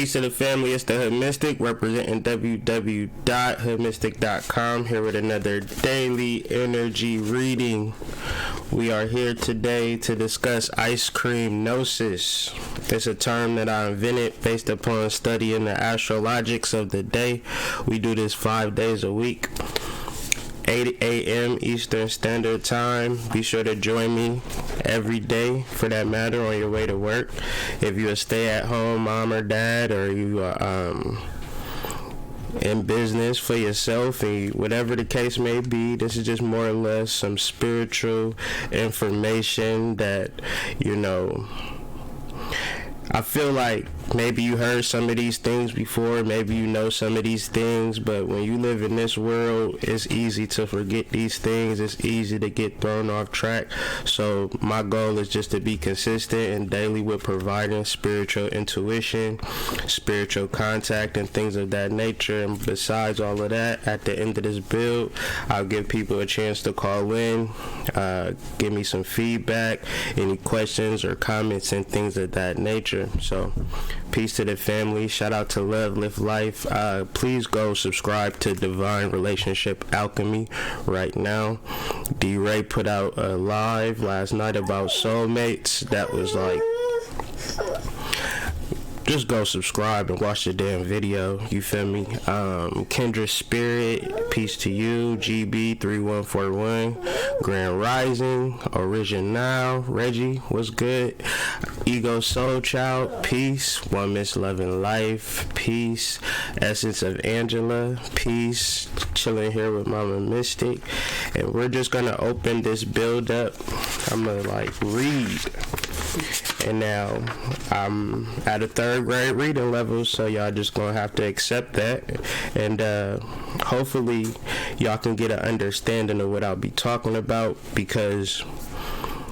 Peace to the family. It's the Hood Mystic representing www.hoodmystic.com here with another daily energy reading. We are here today to discuss Cream Gnosis. It's a term that I invented based upon studying the astrologics of the day. We do this 5 days a week. 8 a.m. Eastern Standard Time. Be sure to join me every day, for that matter, on your way to work. If you're a stay-at-home mom or dad, or you are in business for yourself, and whatever the case may be, this is just more or less some spiritual information that, I feel like maybe you heard some of these things before, maybe you know some of these things, but when you live in this world, it's easy to forget these things. It's easy to get thrown off track. So my goal is just to be consistent and daily with providing spiritual intuition, spiritual contact, and things of that nature. And besides all of that, at the end of this build, I'll give people a chance to call in, give me some feedback, any questions or comments and things of that nature. So peace to the family. Shout out to Love Live Life. Please go subscribe to Divine Relationship Alchemy right now. D-Ray put out a live last night about soulmates. That was like, just go subscribe and watch the damn video. You feel me? Kendra Spirit, peace to you. GB 3141, Grand Rising, Original, Reggie, what's good? Ego Soul Child, peace. One Miss Loving Life, peace. Essence of Angela, peace. Chilling here with Mama Mystic, and we're just gonna open this build up. I'm gonna read. And now I'm at a 3rd grade reading level, so y'all just gonna have to accept that, and hopefully y'all can get an understanding of what I'll be talking about, because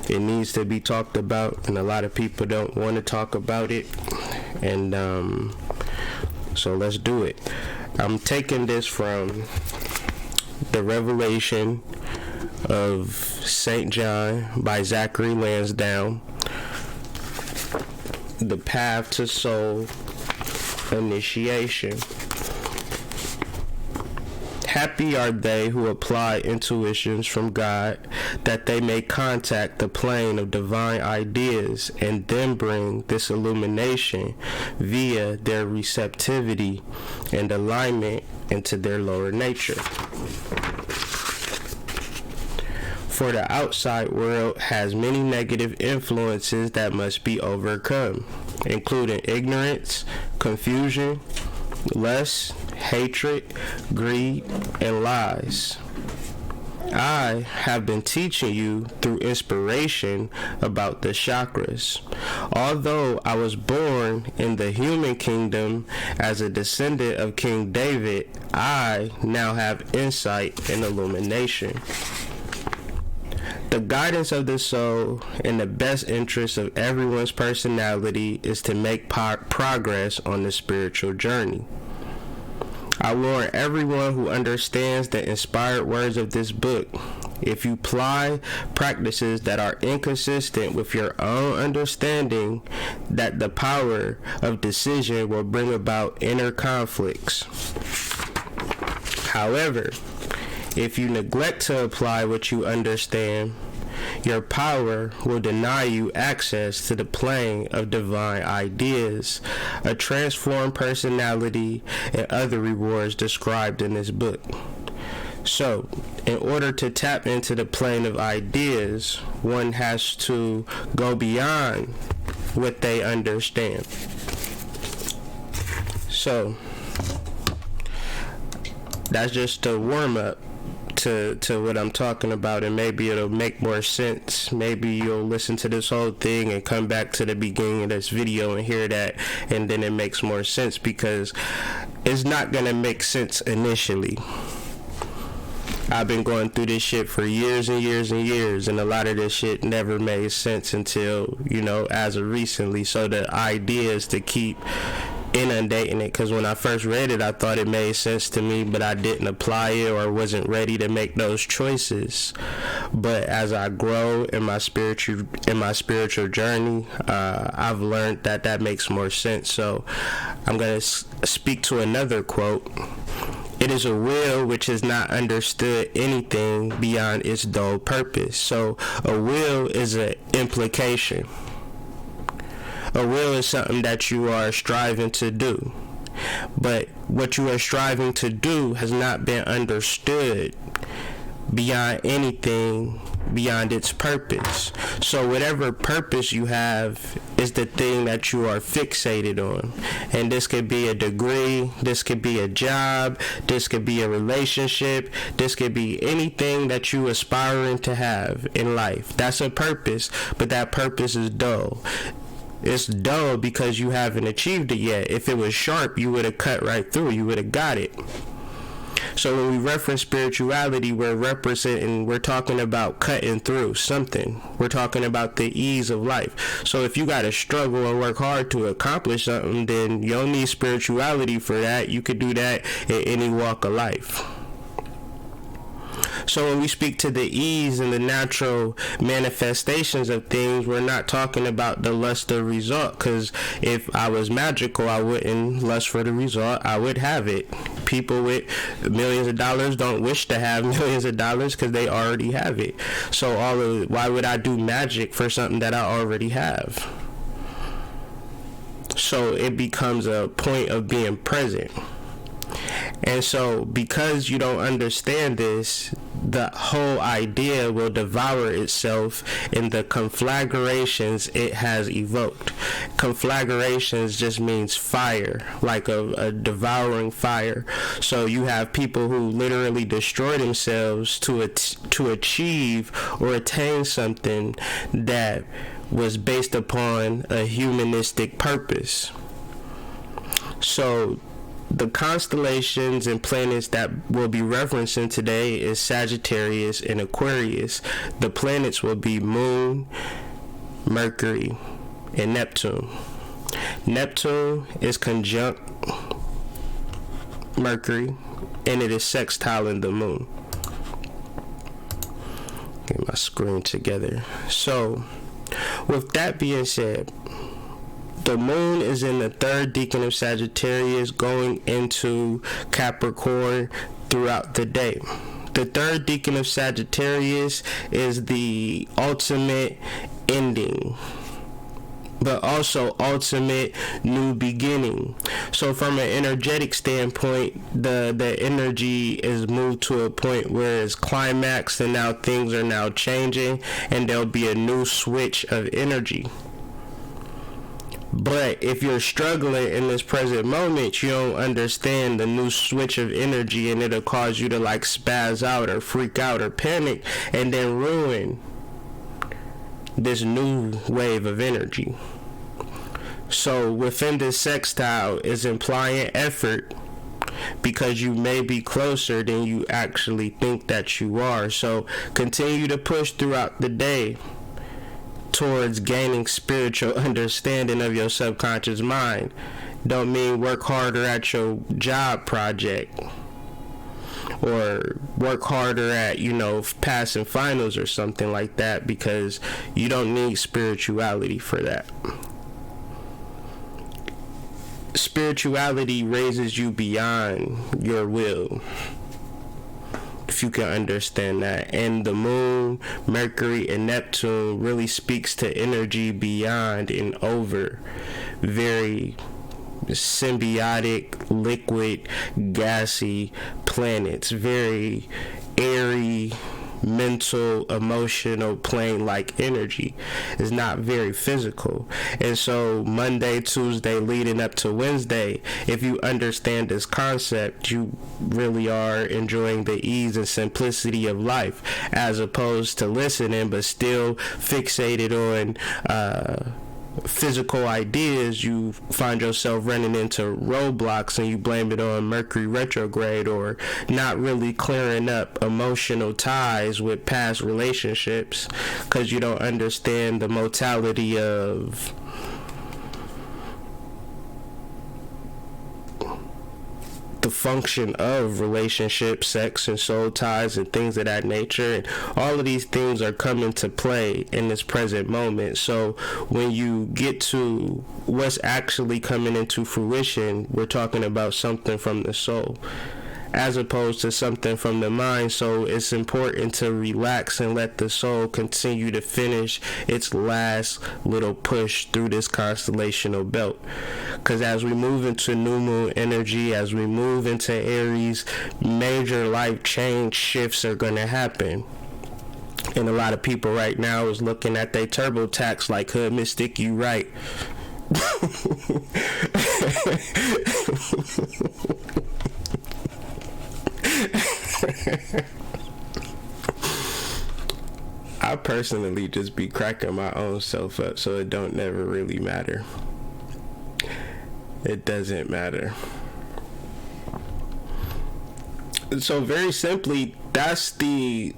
it needs to be talked about, and a lot of people don't want to talk about it. And so let's do it. I'm taking this from the Revelation of St. John by Zachary Lansdowne. The Path to Soul Initiation. Happy are they who apply intuitions from God, that they may contact the plane of divine ideas and then bring this illumination via their receptivity and alignment into their lower nature. For the outside world has many negative influences that must be overcome, including ignorance, confusion, lust, hatred, greed, and lies. I have been teaching you through inspiration about the chakras. Although I was born in the human kingdom as a descendant of King David, I now have insight and illumination. The guidance of the soul in the best interest of everyone's personality is to make progress on the spiritual journey. I warn everyone who understands the inspired words of this book. If you apply practices that are inconsistent with your own understanding, that the power of decision will bring about inner conflicts. However, if you neglect to apply what you understand, your power will deny you access to the plane of divine ideas, a transformed personality, and other rewards described in this book. So, in order to tap into the plane of ideas, one has to go beyond what they understand. So, that's just a warm-up to what I'm talking about, and maybe it'll make more sense. Maybe you'll listen to this whole thing and come back to the beginning of this video and hear that, and then it makes more sense, because it's not gonna make sense initially. I've been going through this shit for years and years and years, and a lot of this shit never made sense until, as of recently. So the idea is to keep inundating it, because when I first read it, I thought it made sense to me, but I didn't apply it or wasn't ready to make those choices. But as I grow in my spiritual journey, I've learned that makes more sense. So I'm going to speak to another quote. It is a will which has not understood anything beyond its dull purpose. So a will is an implication. A will is something that you are striving to do. But what you are striving to do has not been understood beyond anything beyond its purpose. So whatever purpose you have is the thing that you are fixated on. And this could be a degree, this could be a job, this could be a relationship, this could be anything that you aspiring to have in life. That's a purpose, but that purpose is dull. It's dull because you haven't achieved it yet. If it was sharp, you would have cut right through. You would have got it. So when we reference spirituality, we're talking about cutting through something. We're talking about the ease of life. So if you got to struggle and work hard to accomplish something, then you don't need spirituality for that. You could do that in any walk of life. So when we speak to the ease and the natural manifestations of things, we're not talking about the lust of result, because if I was magical, I wouldn't lust for the result. I would have it. People with millions of dollars don't wish to have millions of dollars because they already have it. So why would I do magic for something that I already have? So it becomes a point of being present. And so because you don't understand this, the whole idea will devour itself in the conflagrations it has evoked. Conflagrations just means fire, like a devouring fire. So you have people who literally destroy themselves to achieve or attain something that was based upon a humanistic purpose. So the constellations and planets that we'll be referencing today is Sagittarius and Aquarius. The planets will be Moon, Mercury, and Neptune. Neptune is conjunct Mercury, and it is sextiling the Moon. Get my screen together. So, with that being said, the Moon is in the third decan of Sagittarius going into Capricorn throughout the day. The third decan of Sagittarius is the ultimate ending, but also ultimate new beginning. So from an energetic standpoint, the energy is moved to a point where it's climaxed, and now things are now changing, and there'll be a new switch of energy. But if you're struggling in this present moment, you don't understand the new switch of energy, and it'll cause you to like spaz out or freak out or panic, and then ruin this new wave of energy. So within this sextile is implying effort, because you may be closer than you actually think that you are. So continue to push throughout the day towards gaining spiritual understanding of your subconscious mind. Don't mean work harder at your job project or work harder at, passing finals or something like that, because you don't need spirituality for that. Spirituality raises you beyond your will, if you can understand that. And the Moon, Mercury, and Neptune really speaks to energy beyond and over. Very symbiotic, liquid, gassy planets. Very airy, mental, emotional plane like energy. Is not very physical. And so Monday, Tuesday leading up to Wednesday, if you understand this concept, you really are enjoying the ease and simplicity of life, as opposed to listening but still fixated on physical ideas. You find yourself running into roadblocks, and you blame it on Mercury retrograde, or not really clearing up emotional ties with past relationships, because you don't understand the mortality of the function of relationships, sex, and soul ties, and things of that nature. And all of these things are coming to play in this present moment. So when you get to what's actually coming into fruition, we're talking about something from the soul as opposed to something from the mind. So it's important to relax and let the soul continue to finish its last little push through this constellational belt. Because as we move into new moon energy, as we move into Aries, major life change shifts are going to happen. And a lot of people right now is looking at their turbo tax like, Hood Mystic, you right. I personally just be cracking my own self up, so it don't never really matter. It doesn't matter. So very simply, that's the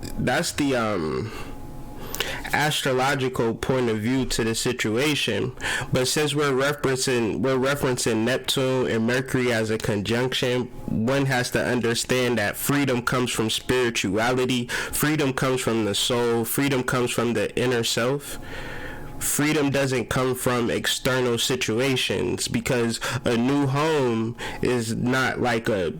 astrological point of view to the situation. But since we're referencing Neptune and Mercury as a conjunction, one has to understand that freedom comes from spirituality, freedom comes from the soul, freedom comes from the inner self. Freedom doesn't come from external situations, because a new home is not like a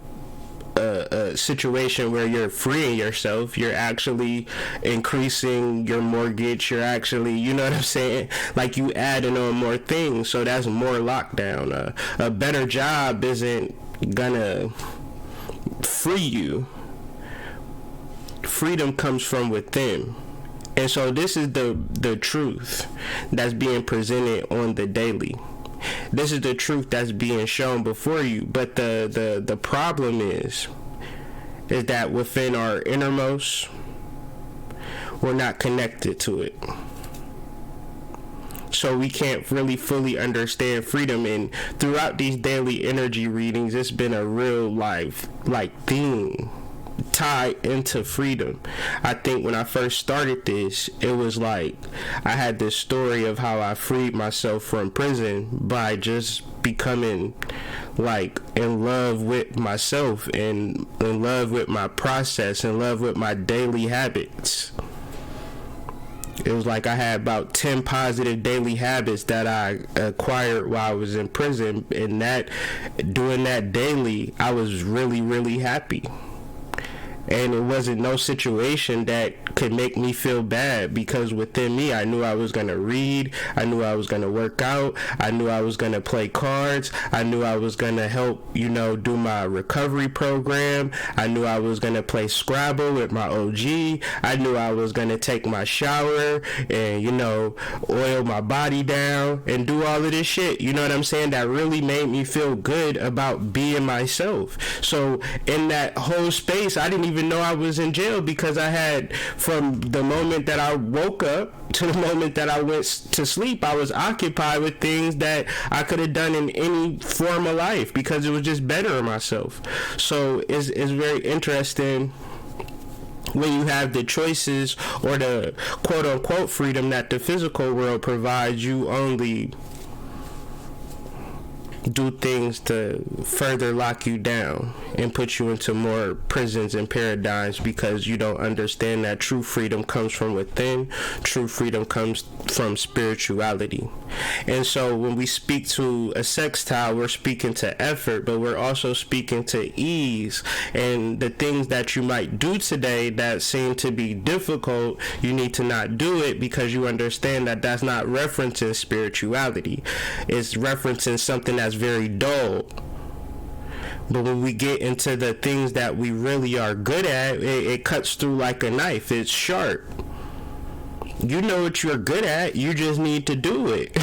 situation where you're freeing yourself. You're actually increasing your mortgage. You're actually, you know what I'm saying, like you adding on more things. So that's more lockdown. A better job isn't gonna free you. Freedom comes from within. And so this is the truth that's being presented on the daily. This is the truth that's being shown before you. But the problem is that within our innermost, we're not connected to it. So we can't really fully understand freedom. And throughout these daily energy readings, it's been a real life theme tied into freedom. I think when I first started this, it was like I had this story of how I freed myself from prison by just becoming like in love with myself and in love with my process, in love with my daily habits. It was like I had about 10 positive daily habits that I acquired while I was in prison, and that doing that daily, I was really, really happy. And it wasn't no situation that could make me feel bad, because within me, I knew I was going to read. I knew I was going to work out. I knew I was going to play cards. I knew I was going to help, do my recovery program. I knew I was going to play Scrabble with my OG. I knew I was going to take my shower and, oil my body down and do all of this shit. You know what I'm saying? That really made me feel good about being myself. So in that whole space, I didn't even know I was in jail, because I had, from the moment that I woke up to the moment that I went to sleep, I was occupied with things that I could have done in any form of life, because it was just bettering myself. So it's very interesting when you have the choices or the quote unquote freedom that the physical world provides. You only do things to further lock you down and put you into more prisons and paradigms, because you don't understand that true freedom comes from within. True freedom comes from spirituality. And so when we speak to a sextile, we're speaking to effort, but we're also speaking to ease. And the things that you might do today that seem to be difficult, you need to not do it, because you understand that that's not referencing spirituality. It's referencing something that's very dull. But when we get into the things that we really are good at, it cuts through like a knife. It's sharp. You know what you're good at, you just need to do it.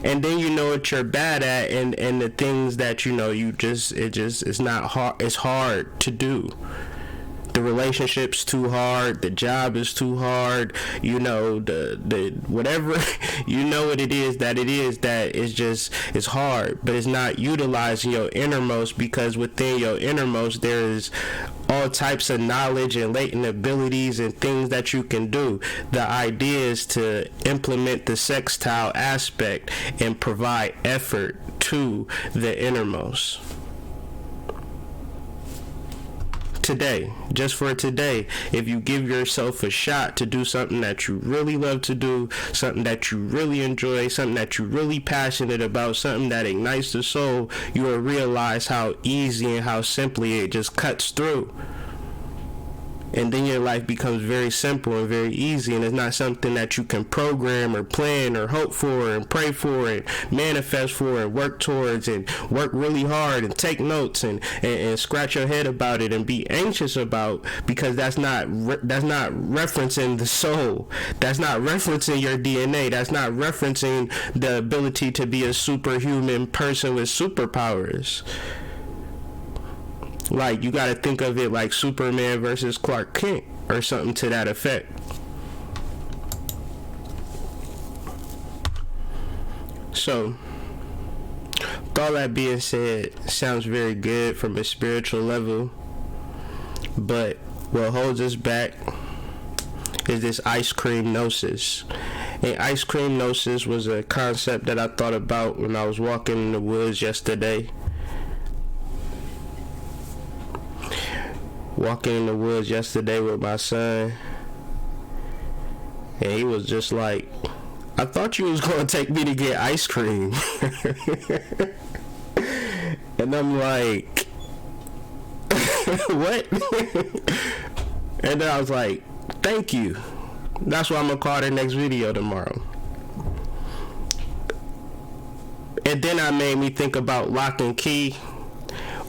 And then you know what you're bad at, and the things that it's not hard, it's hard to do. The relationship's too hard, the job is too hard, the whatever, what it is that it's hard, but it's not utilizing your innermost, because within your innermost there is all types of knowledge and latent abilities and things that you can do. The idea is to implement the sextile aspect and provide effort to the innermost. today, just for today, if you give yourself a shot to do something that you really love to do, something that you really enjoy, something that you're really passionate about, something that ignites the soul, you will realize how easy and how simply it just cuts through. And then your life becomes very simple and very easy, and it's not something that you can program or plan or hope for and pray for and manifest for and work towards and work really hard and take notes and scratch your head about it and be anxious about, because that's not referencing the soul. That's not referencing your DNA. That's not referencing the ability to be a superhuman person with superpowers. Like, you gotta think of it like Superman versus Clark Kent or something to that effect. So, with all that being said, sounds very good from a spiritual level, but what holds us back is this ice cream gnosis. And ice cream gnosis was a concept that I thought about when I was walking in the woods yesterday. Walking in the woods yesterday with my son, and he was just like, I thought you was going to take me to get ice cream. And I'm like, what? And then I was like, thank you. That's what I'm going to call the next video tomorrow. And then I made me think about Lock and Key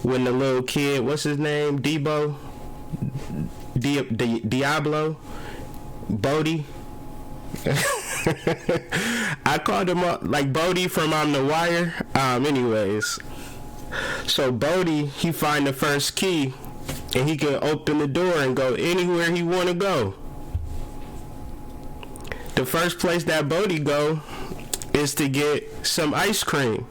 when the little kid, what's his name? Diablo? Bodie? I called him up like Bodie from On the Wire. Anyways, so Bodie, he find the first key and he can open the door and go anywhere he want to go. The first place that Bodie go is to get some ice cream.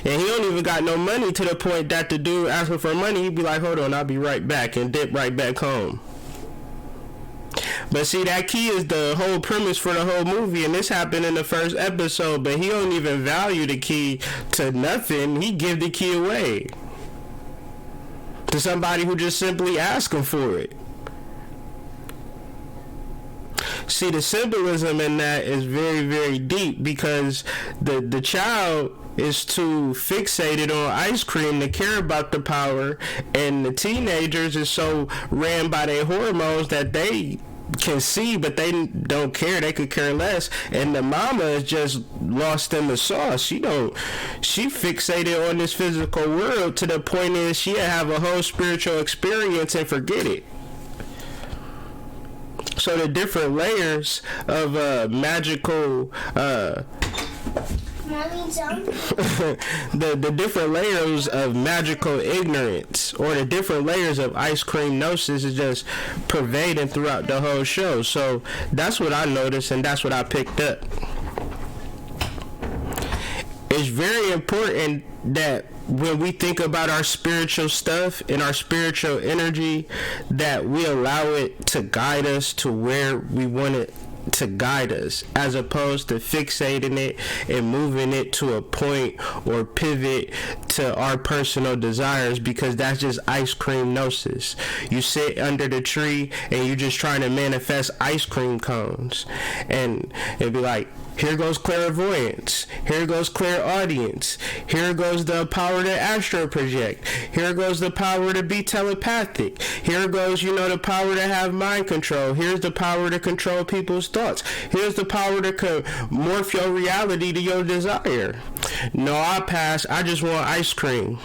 And he don't even got no money, to the point that the dude asking for money, he'd be like, hold on, I'll be right back, and dip right back home. But see, that key is the whole premise for the whole movie, and this happened in the first episode, but he don't even value the key to nothing. He give the key away to somebody who just simply ask him for it. See, the symbolism in that is very, very deep, because the child is too fixated on ice cream to care about the power, and the teenagers is so ran by their hormones that they can see, but they don't care. They could care less. And the mama is just lost in the sauce. She fixated on this physical world to the point is she'll have a whole spiritual experience and forget it. So the different layers of magical the different layers of magical ignorance, or the different layers of ice cream gnosis, is just pervading throughout the whole show. So that's what I noticed, and that's what I picked up. It's very important that when we think about our spiritual stuff and our spiritual energy, that we allow it to guide us to where we want it to guide us, as opposed to fixating it and moving it to a point or pivot to our personal desires, because that's just ice cream gnosis. You sit under the tree and you're just trying to manifest ice cream cones, and it'd be like, here goes clairvoyance, here goes clairaudience, here goes the power to astral project, here goes the power to be telepathic, here goes, the power to have mind control, here's the power to control people's thoughts, here's the power to morph your reality to your desire. No, I pass, I just want ice cream.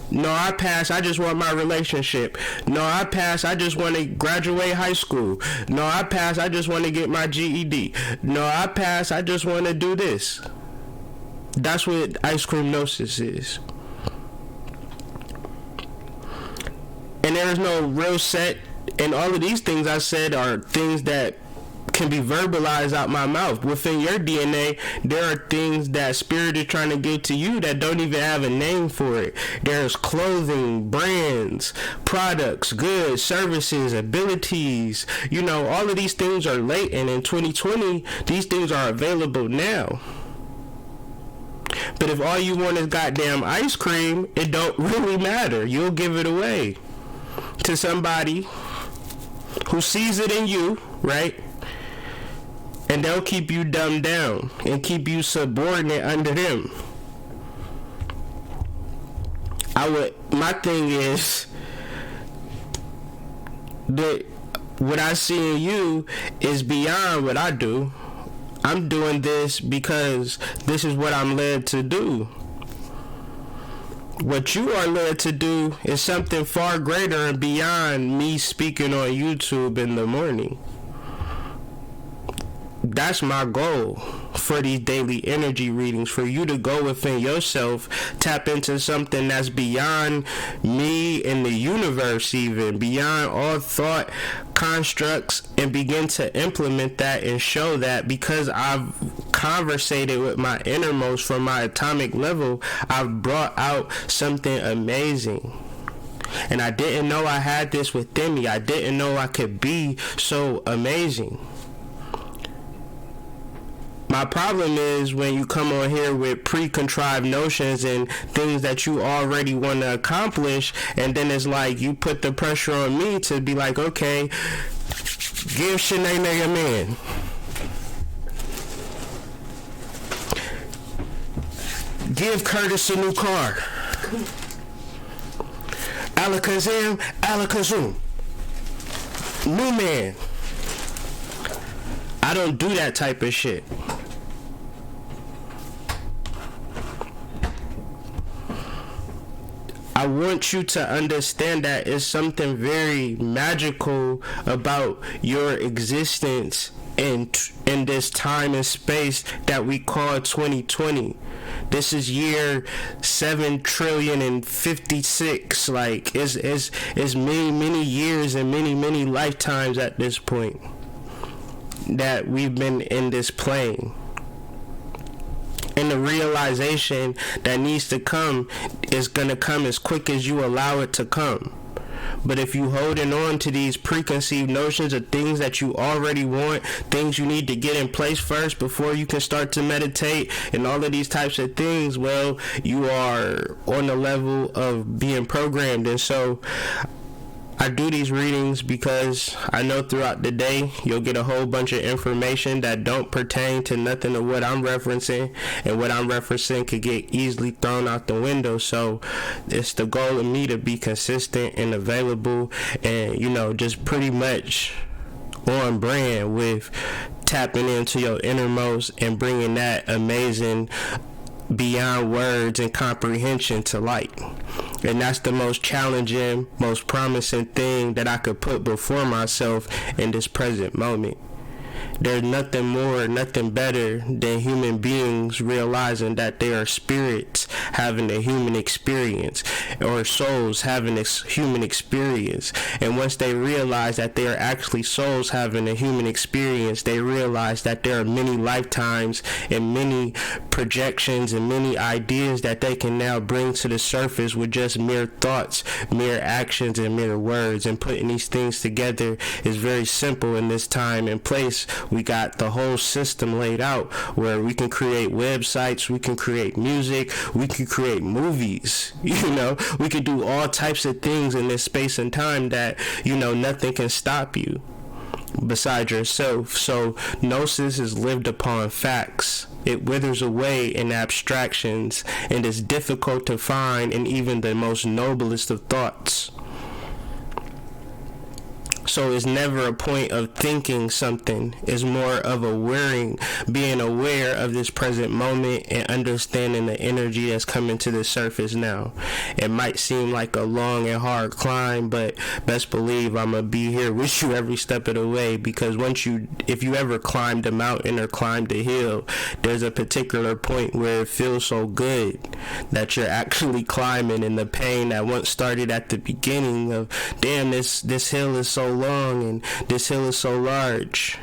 No, I pass, I just want my relationship. No, I pass, I just want to graduate high school. No, I pass, I just want to get my GED. No, I pass, I just want to do this. That's what ice cream gnosis is. And there is no real set, and all of these things I said are things that can be verbalized out my mouth. Within your DNA, there are things that spirit is trying to give to you that don't even have a name for it. There's clothing, brands, products, goods, services, abilities. All of these things are latent. In 2020, these things are available now. But if all you want is goddamn ice cream, it don't really matter. You'll give it away to somebody who sees it in you, right? And they'll keep you dumbed down and keep you subordinate under them. My thing is that what I see in you is beyond what I do. I'm doing this because this is what I'm led to do. What you are led to do is something far greater and beyond me speaking on YouTube in the morning. That's my goal for these daily energy readings, for you to go within yourself, tap into something that's beyond me and the universe, even beyond all thought constructs, and begin to implement that and show that, because I've conversated with my innermost from my atomic level, I've brought out something amazing. And I didn't know I had this within me. I didn't know I could be so amazing. My problem is when you come on here with pre-contrived notions and things that you already want to accomplish, and then it's like you put the pressure on me to be like, okay, give Shanae a man. Give Curtis a new car. Alakazam, Alakazam. New man. I don't do that type of shit. I want you to understand that it's something very magical about your existence in this time and space that we call 2020. This is year 7,056,000,000,000. Like it's many years and many lifetimes at this point that we've been in this plane. And the realization that needs to come is going to come as quick as you allow it to come. But if you holding on to these preconceived notions of things that you already want, things you need to get in place first before you can start to meditate and all of these types of things, well, you are on the level of being programmed. And so I do these readings because I know throughout the day you'll get a whole bunch of information that don't pertain to nothing of what I'm referencing, and what I'm referencing could get easily thrown out the window. So it's the goal of me to be consistent and available, and just pretty much on brand with tapping into your innermost and bringing that amazing beyond words and comprehension to light. And that's the most challenging, most promising thing that I could put before myself in this present moment. There's nothing more, nothing better than human beings realizing that they are spirits having a human experience, or souls having a human experience. And once they realize that they are actually souls having a human experience, they realize that there are many lifetimes and many projections and many ideas that they can now bring to the surface with just mere thoughts, mere actions, and mere words. And putting these things together is very simple in this time and place. We got the whole system laid out where we can create websites, we can create music, we can create movies, we can do all types of things in this space and time that, nothing can stop you besides yourself. So Gnosis is lived upon facts. It withers away in abstractions and is difficult to find in even the most noblest of thoughts. So it's never a point of thinking something. It's more of being aware of this present moment and understanding the energy that's coming to the surface now. It might seem like a long and hard climb, but best believe I'm going to be here with you every step of the way, because if you ever climbed a mountain or climbed a hill, there's a particular point where it feels so good that you're actually climbing, and the pain that once started at the beginning of, damn, this hill is so long and this hill is so large,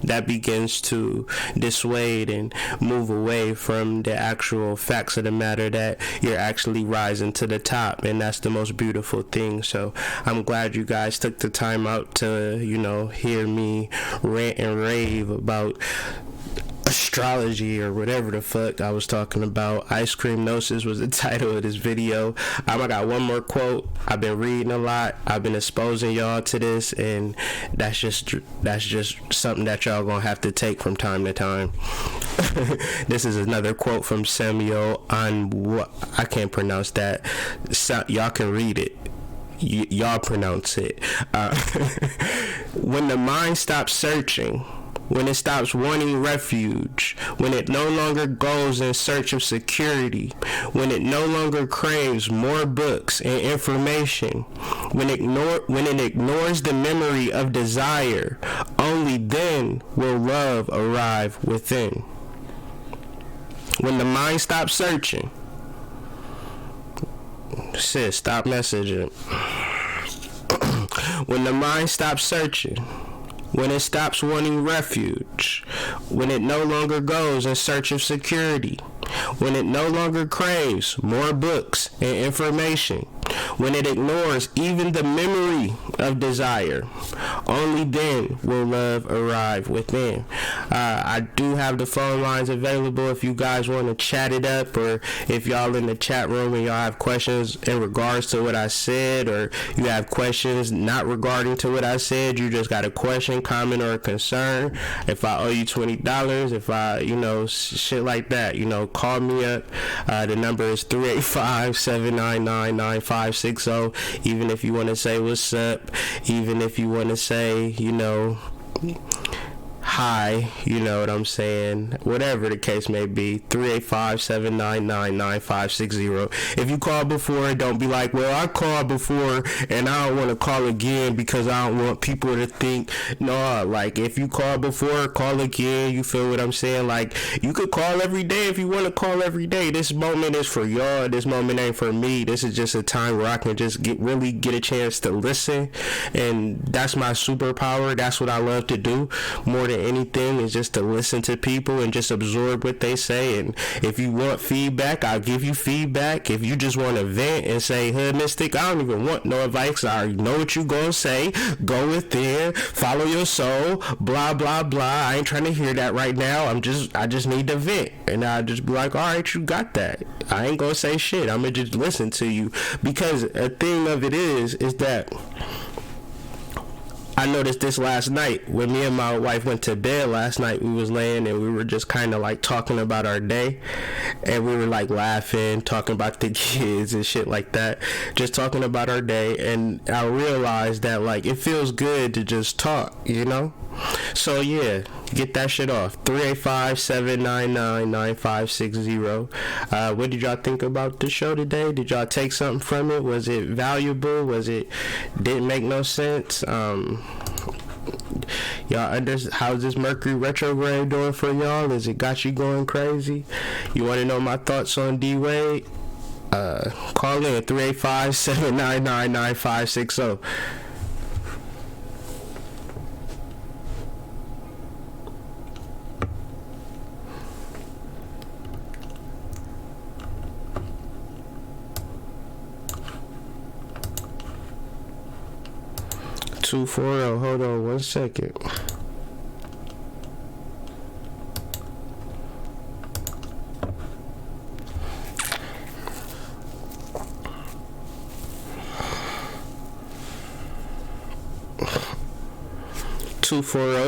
that begins to dissuade and move away from the actual facts of the matter that you're actually rising to the top. And that's the most beautiful thing. So I'm glad you guys took the time out to hear me rant and rave about astrology or whatever the fuck I was talking about. Cream Gnosis was the title of this video. I got one more quote. I've been reading a lot. I've been exposing y'all to this, and that's just something that y'all gonna have to take from time to time. This is another quote from Samuel on what I can't pronounce that. So, y'all can read it. Y'all pronounce it. When the mind stops searching, when it stops wanting refuge, when it no longer goes in search of security, when it no longer craves more books and information, when it ignores the memory of desire, only then will love arrive within. When the mind stops searching, sis, stop messaging. When the mind stops searching, when it stops wanting refuge, when it no longer goes in search of security, when it no longer craves more books and information, when it ignores even the memory of desire, only then will love arrive within. I do have the phone lines available if you guys want to chat it up, or if y'all in the chat room and y'all have questions in regards to what I said, or you have questions not regarding to what I said, you just got a question, comment, or a concern. If I owe you $20, if I, shit like that, call me up. The number is 385-799-9560. Even if you want to say what's up, even if you want to say, hi, you know what I'm saying, whatever the case may be, 385-799-9560. If you called before, don't be like, well, I called before and I don't want to call again because I don't want people to think. No, like, if you called before, call again. You feel what I'm saying? Like, you could call every day if you want to call every day. This moment is for y'all. This moment ain't for me. This is just a time where I can just really get a chance to listen, and that's my superpower. That's what I love to do more than anything, is just to listen to people and just absorb what they say. And if you want feedback, I'll give you feedback. If you just want to vent and say, Hood Mystic, I don't even want no advice, I already know what you gonna say, go within, follow your soul, blah blah blah. I ain't trying to hear that right now. I just need to vent, and I'll just be like, alright, you got that. I ain't gonna say shit, I'm gonna just listen to you. Because a thing of it is that I noticed this last night when me and my wife went to bed last night. We was laying and we were just kind of like talking about our day, and we were like laughing, talking about the kids and shit like that, just talking about our day. And I realized that like it feels good to just talk, so yeah, get that shit off. 385-799-9560. What did y'all think about the show today? Did y'all take something from it? Was it valuable? Didn't make no sense? Y'all how's this Mercury retrograde doing for y'all? Is it got you going crazy? You want to know my thoughts on D-Wade? Call in 385-799-9560. 240. Hold on 1 second.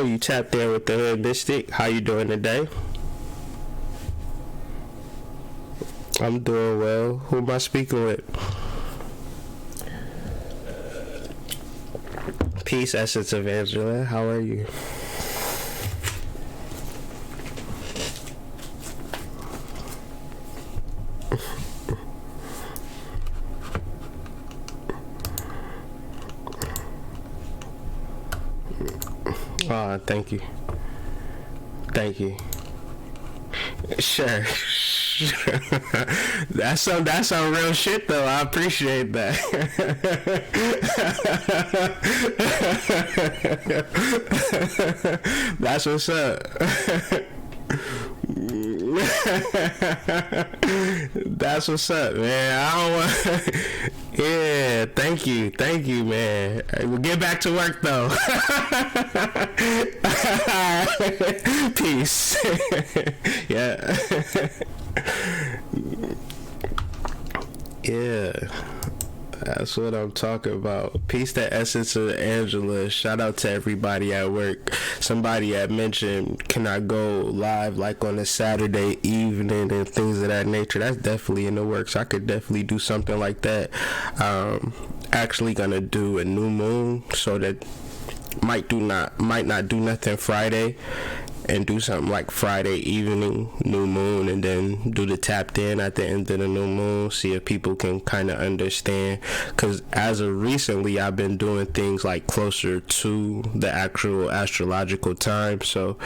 You tapped in with the Hood Mystic. How you doing today? I'm doing well. Who am I speaking with? Peace, Essence of Angela. How are you? Thank you. Thank you. Sure. That's some real shit though. I appreciate that. That's what's up. That's what's up, man. I don't want. Yeah, thank you, man. We'll get back to work though. Peace. Yeah. Yeah. That's what I'm talking about. Peace to Essence of Angela. Shout out to everybody at work. Somebody had mentioned, can I go live like on a Saturday evening and things of that nature? That's definitely in the works. I could definitely do something like that. Actually gonna do a new moon, so that might not do nothing Friday, and do something like Friday evening, new moon, and then do the tapped in at the end of the new moon, see if people can kind of understand, because as of recently I've been doing things like closer to the actual astrological time, so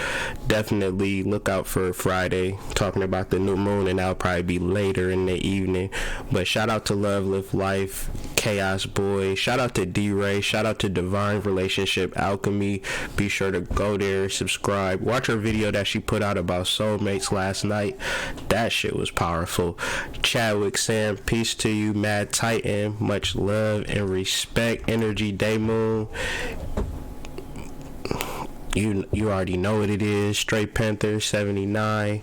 definitely look out for Friday talking about the new moon, and that'll probably be later in the evening. But shout out to Love Live Life, Chaos Boy, shout out to D-Ray, shout out to Divine Relationship Alchemy. Be sure to go there, subscribe, watch her video that she put out about soulmates last night. That shit was powerful. Chadwick Sam, peace to you. Mad Titan, much love and respect. Energy Day Moon, you already know what it is. Straight Panther 79.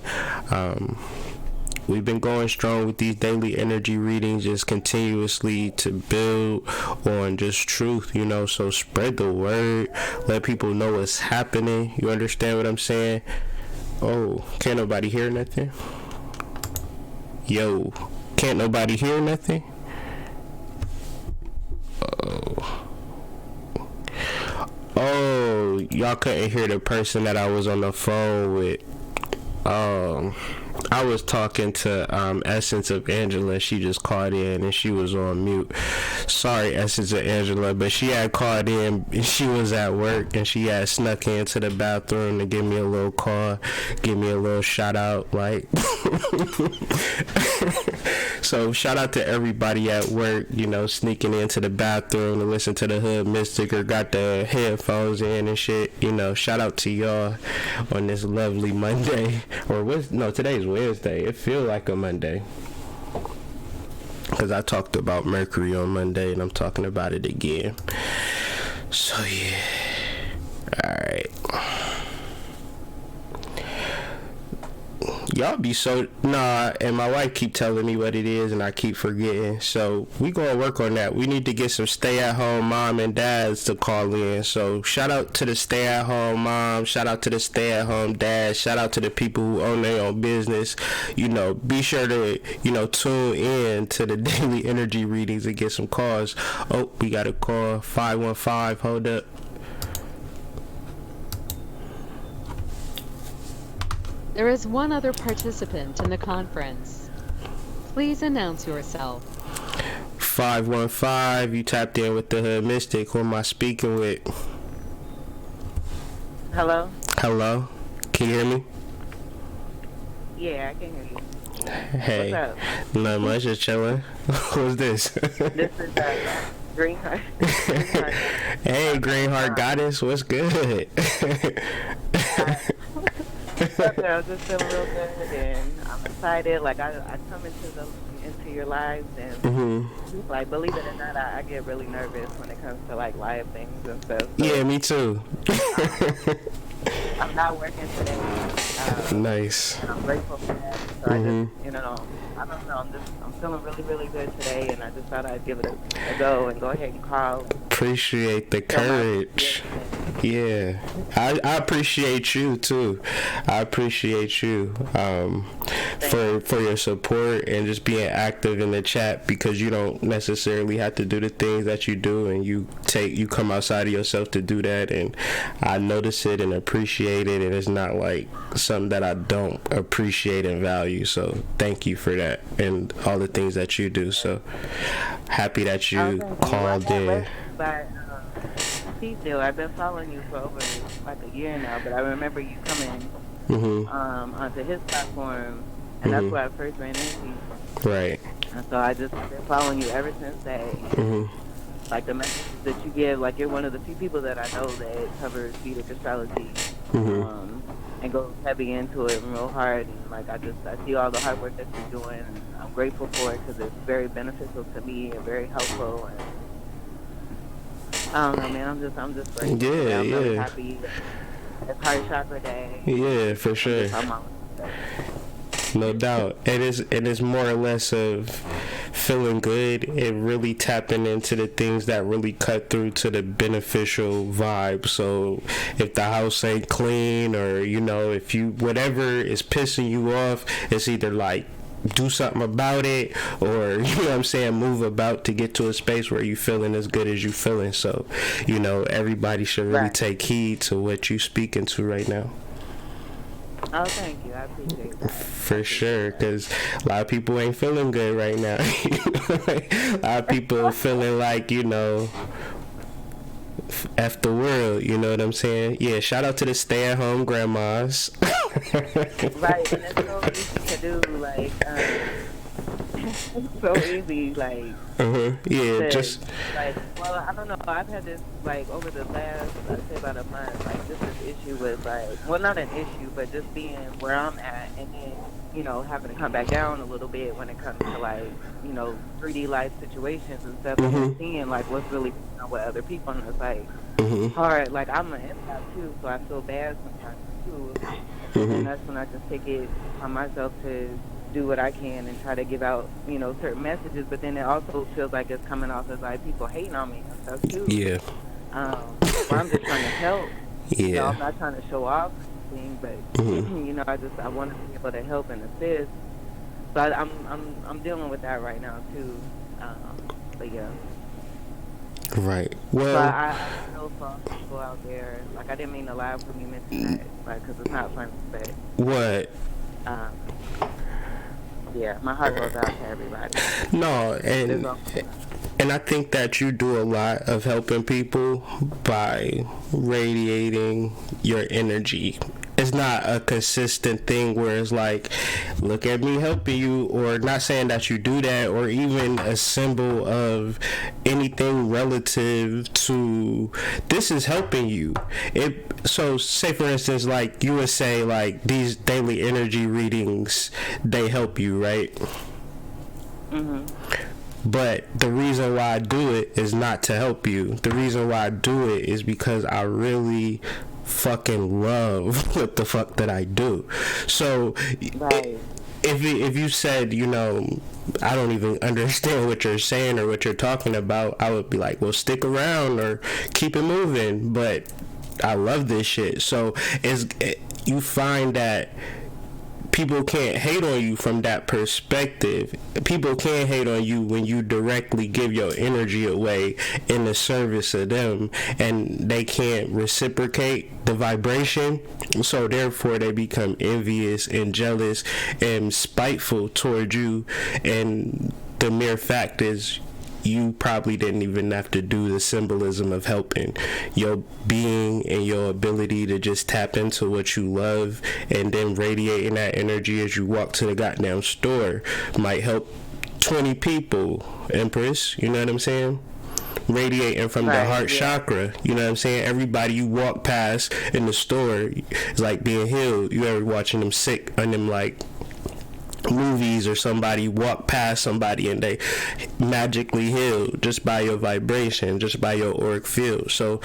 We've been going strong with these daily energy readings, just continuously to build on just truth, you know, so spread the word, let people know what's happening. You understand what I'm saying? Oh, can't nobody hear nothing? Yo, can't nobody hear nothing? Oh, y'all couldn't hear the person that I was on the phone with. I was talking to Essence of Angela. She just called in and she was on mute. Sorry, Essence of Angela, but she had called in and she was at work and she had snuck into the bathroom to give me a little call, give me a little shout out, like. So shout out to everybody at work, you know, sneaking into the bathroom to listen to the Hood Mystic or got the headphones in and shit. You know, shout out to y'all on this lovely Monday. Or today's Wednesday. It feels like a Monday, because I talked about Mercury on Monday and I'm talking about it again. So yeah, alright. Y'all be so and my wife keep telling me what it is and I keep forgetting, so we gonna work on that. We need to get some stay-at-home mom and dads to call in. So shout out to the stay-at-home mom, shout out to the stay-at-home dad, shout out to the people who own their own business. You know, be sure to, you know, tune in to the daily energy readings and get some calls. Oh, we got a call. 515, hold up. There is one other participant in the conference. Please announce yourself. 515, you tapped in with the Hood Mystic. Who am I speaking with? Hello? Hello? Can you hear me? Yeah, I can hear you. Hey. What's up? Not much, just chilling. Who's this? This is Greenheart. Hey, Greenheart Goddess, what's good? I'm just feeling real good, and I'm excited. Like I come into your lives, and like, believe it or not, I get really nervous when it comes to like live things and stuff. So, yeah, me too. I'm not working today. Nice. And I'm grateful for that. So I just, you know, I don't know. I'm feeling really, really good today, and I just thought I'd give it a go and go ahead and call. Appreciate the courage. Yeah, I appreciate you too. I appreciate you for your support and just being active in the chat, because you don't necessarily have to do the things that you do, and you come outside of yourself to do that, and I notice it and appreciate it, and it's not like something that I don't appreciate and value. So thank you for that and all the things that you do. So happy that you called in. Please do. I've been following you for over like a year now, but I remember you coming onto his platform, and that's where I first ran into you. Right. And so I just been following you ever since that. like the messages that you give. Like you're one of the few people that I know that covers Vedic astrology, and goes heavy into it and real hard. And like I see all the hard work that you're doing. And I'm grateful for it because it's very beneficial to me and very helpful. And I don't know, man. I'm just grateful. Yeah, I'm really yeah. happy. It's Heart Chakra Day. Yeah, for sure. No doubt. It is more or less of feeling good and really tapping into the things that really cut through to the beneficial vibe. So if the house ain't clean, or you know, if you whatever is pissing you off, it's either like do something about it, or you know what I'm saying, move about to get to a space where you feeling as good as you feeling. So you know, everybody should really take heed to what you speaking to right now. Oh, thank you. I appreciate that. For sure, because a lot of people ain't feeling good right now. A lot of people feeling like, you know, F the world, you know what I'm saying? Yeah, shout out to the stay-at-home grandmas. Right, and it's so easy to do, like, so easy, like, yeah, just like, well, I don't know, I've had this, like, over the last, I'd say about a month, like, just this issue with, like, well, not an issue, but just being where I'm at, and then, you know, having to come back down a little bit when it comes to, like, you know, 3D life situations and stuff, and seeing, like, what's really going on with other people, and it's, like, hard, like, I'm an empath, too, so I feel bad sometimes, too, and that's when I just take it on myself to do what I can and try to give out, you know, certain messages, but then it also feels like it's coming off as like people hating on me and stuff too. Yeah. Where I'm just trying to help. Yeah. You know, I'm not trying to show off anything, but you know, I want to be able to help and assist. So I'm dealing with that right now too. But yeah. Right. Well, so I feel for people out there. Like I didn't mean to laugh when you mentioned that, like, because it's not funny, but what? Yeah, my heart goes out to everybody. No, and I think that you do a lot of helping people by radiating your energy. It's not a consistent thing where it's like, look at me helping you, or not saying that you do that, or even a symbol of anything relative to this is helping you. So say for instance, like you would say, like these daily energy readings, they help you, right? But the reason why I do it is not to help you. The reason why I do it is because I really fucking love what the fuck that I do. So if you said, you know, I don't even understand what you're saying or what you're talking about, I would be like, well, stick around or keep it moving. But I love this shit. So you find that people can't hate on you from that perspective. People can't hate on you when you directly give your energy away in the service of them, and they can't reciprocate the vibration. So therefore they become envious and jealous and spiteful toward you. And the mere fact is, you probably didn't even have to do the symbolism of helping. Your being and your ability to just tap into what you love and then radiating that energy as you walk to the goddamn store might help 20 people, Empress. You know what I'm saying? Radiating from the heart chakra. You know what I'm saying? Everybody you walk past in the store is like being healed. You ever watching them sick on them like movies, or somebody walk past somebody and they magically heal just by your vibration, just by your auric field. So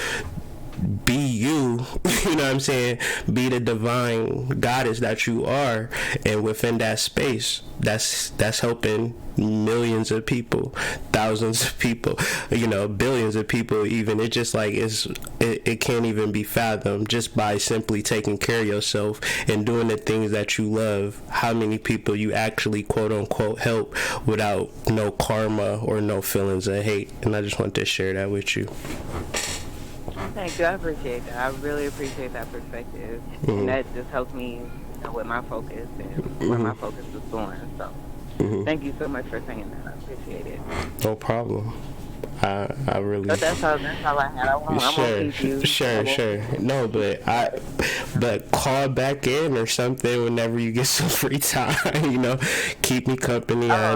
be you, you know what I'm saying? Be the divine goddess that you are, and within that space, that's helping millions of people, thousands of people, you know, billions of people even. It just like it can't even be fathomed just by simply taking care of yourself and doing the things that you love. How many people you actually quote unquote help without no karma or no feelings of hate. And I just want to share that with you. Thank you. I appreciate that. I really appreciate that perspective. And that just helps me, you know, with my focus and where my focus is going. So thank you so much for saying that. I appreciate it. No problem. I really. But that's all I had. I won't keep you. Sure. No, but call back in or something whenever you get some free time. Keep me company. I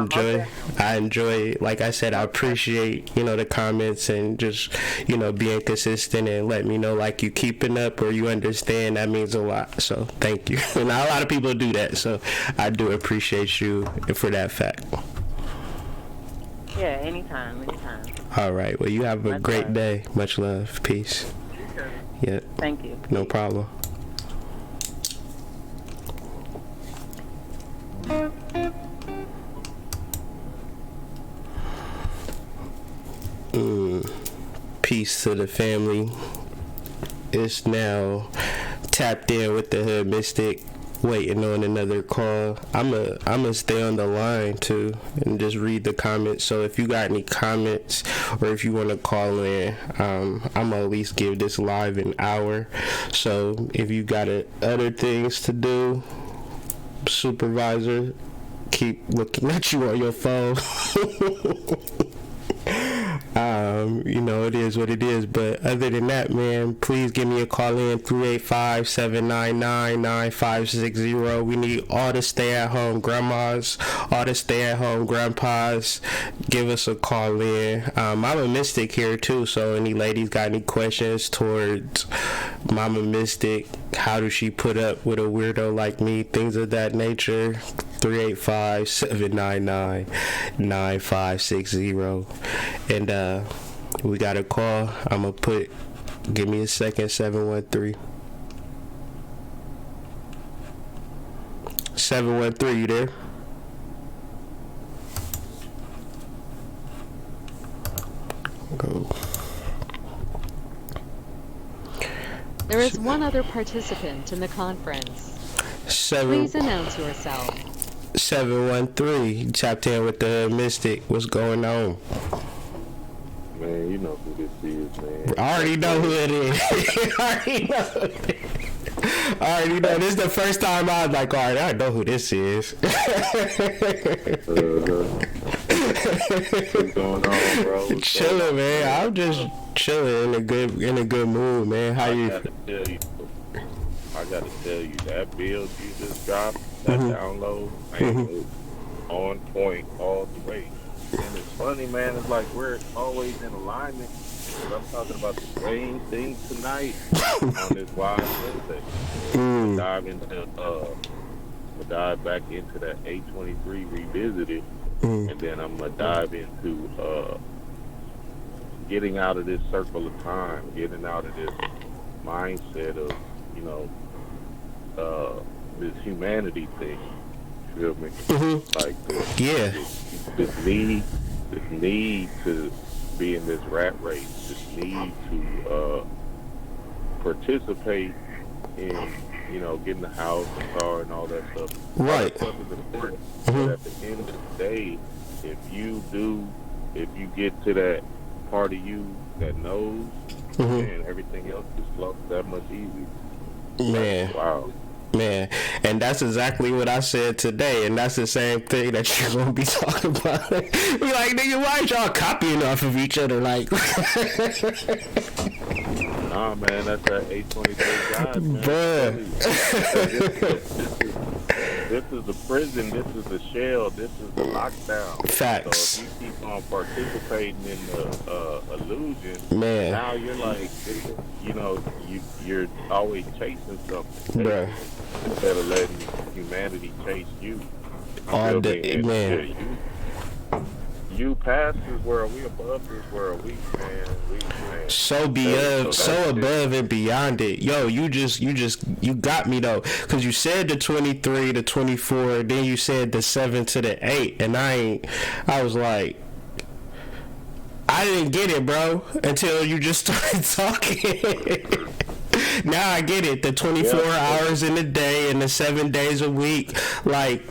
enjoy. Like I said, I appreciate the comments and just being consistent and let me know like you keeping up or you understand. That means a lot. So thank you. And not a lot of people do that. So I do appreciate you for that fact. Yeah, anytime. All right. Well, you have a great day. Much love. Peace. Yeah. Thank you. No problem. Peace to the family. It's now tapped in with the Hood Mystic, waiting on another call. I'ma stay on the line too and just read the comments. So if you got any comments or if you want to call in, I'm gonna at least give this live an hour. So if you got other things to do, supervisor, keep looking at you on your phone. It is what it is. But other than that, man, please give me a call in 385-799-9560. We need all the stay-at-home grandmas, all the stay-at-home grandpas. Give us a call in. Mama Mystic here too, so any ladies got any questions towards Mama Mystic, how does she put up with a weirdo like me, things of that nature, 385-799-9560. And we got a call. I'm gonna give me a second. 713. 713, you there? Go. There is one other participant in the conference. Please announce yourself. 713. You tapped in with the Mystic. What's going on? Man, you know who this is, man. I already know who it is. I already know. This is the first time I was like, all right, I know who this is. What's going on, bro? Chilling, man. I'm just chilling in a good mood, man. How you? I gotta tell you, that build you just dropped, that download, man, on point all the way. And it's funny, man. It's like we're always in alignment. But I'm talking about the same thing tonight on this Wild Wednesday. We'll dive back into that 823 revisited, and then I'm gonna dive into getting out of this circle of time, getting out of this mindset of this humanity thing. You feel me? Like this need to be in this rat race, this need to participate in, getting the house, the car, and all that stuff. Right. All that stuff is important. But at the end of the day, if you get to that part of you that knows, and everything else just flows that much easier. Man. Wow. Man, and that's exactly what I said today, and that's the same thing that you're gonna be talking about. Be like, nigga, why ain't y'all copying off of each other? Like, nah, man, that's that 823 guy, man. This is the prison. This is the shell. This is the lockdown. Facts. So if you keep on participating in the illusion, man, now you're like, you're always chasing something, bruh. Instead of letting humanity chase you. All day, man. You past this world, we above this world. We so above and beyond it. Yo, you got me though, because you said the 23, the 24, then you said the 7 to the 8, and I was like, I didn't get it, bro, until you just started talking. Now I get it. The 24 hours in a day and the 7 days a week. Like,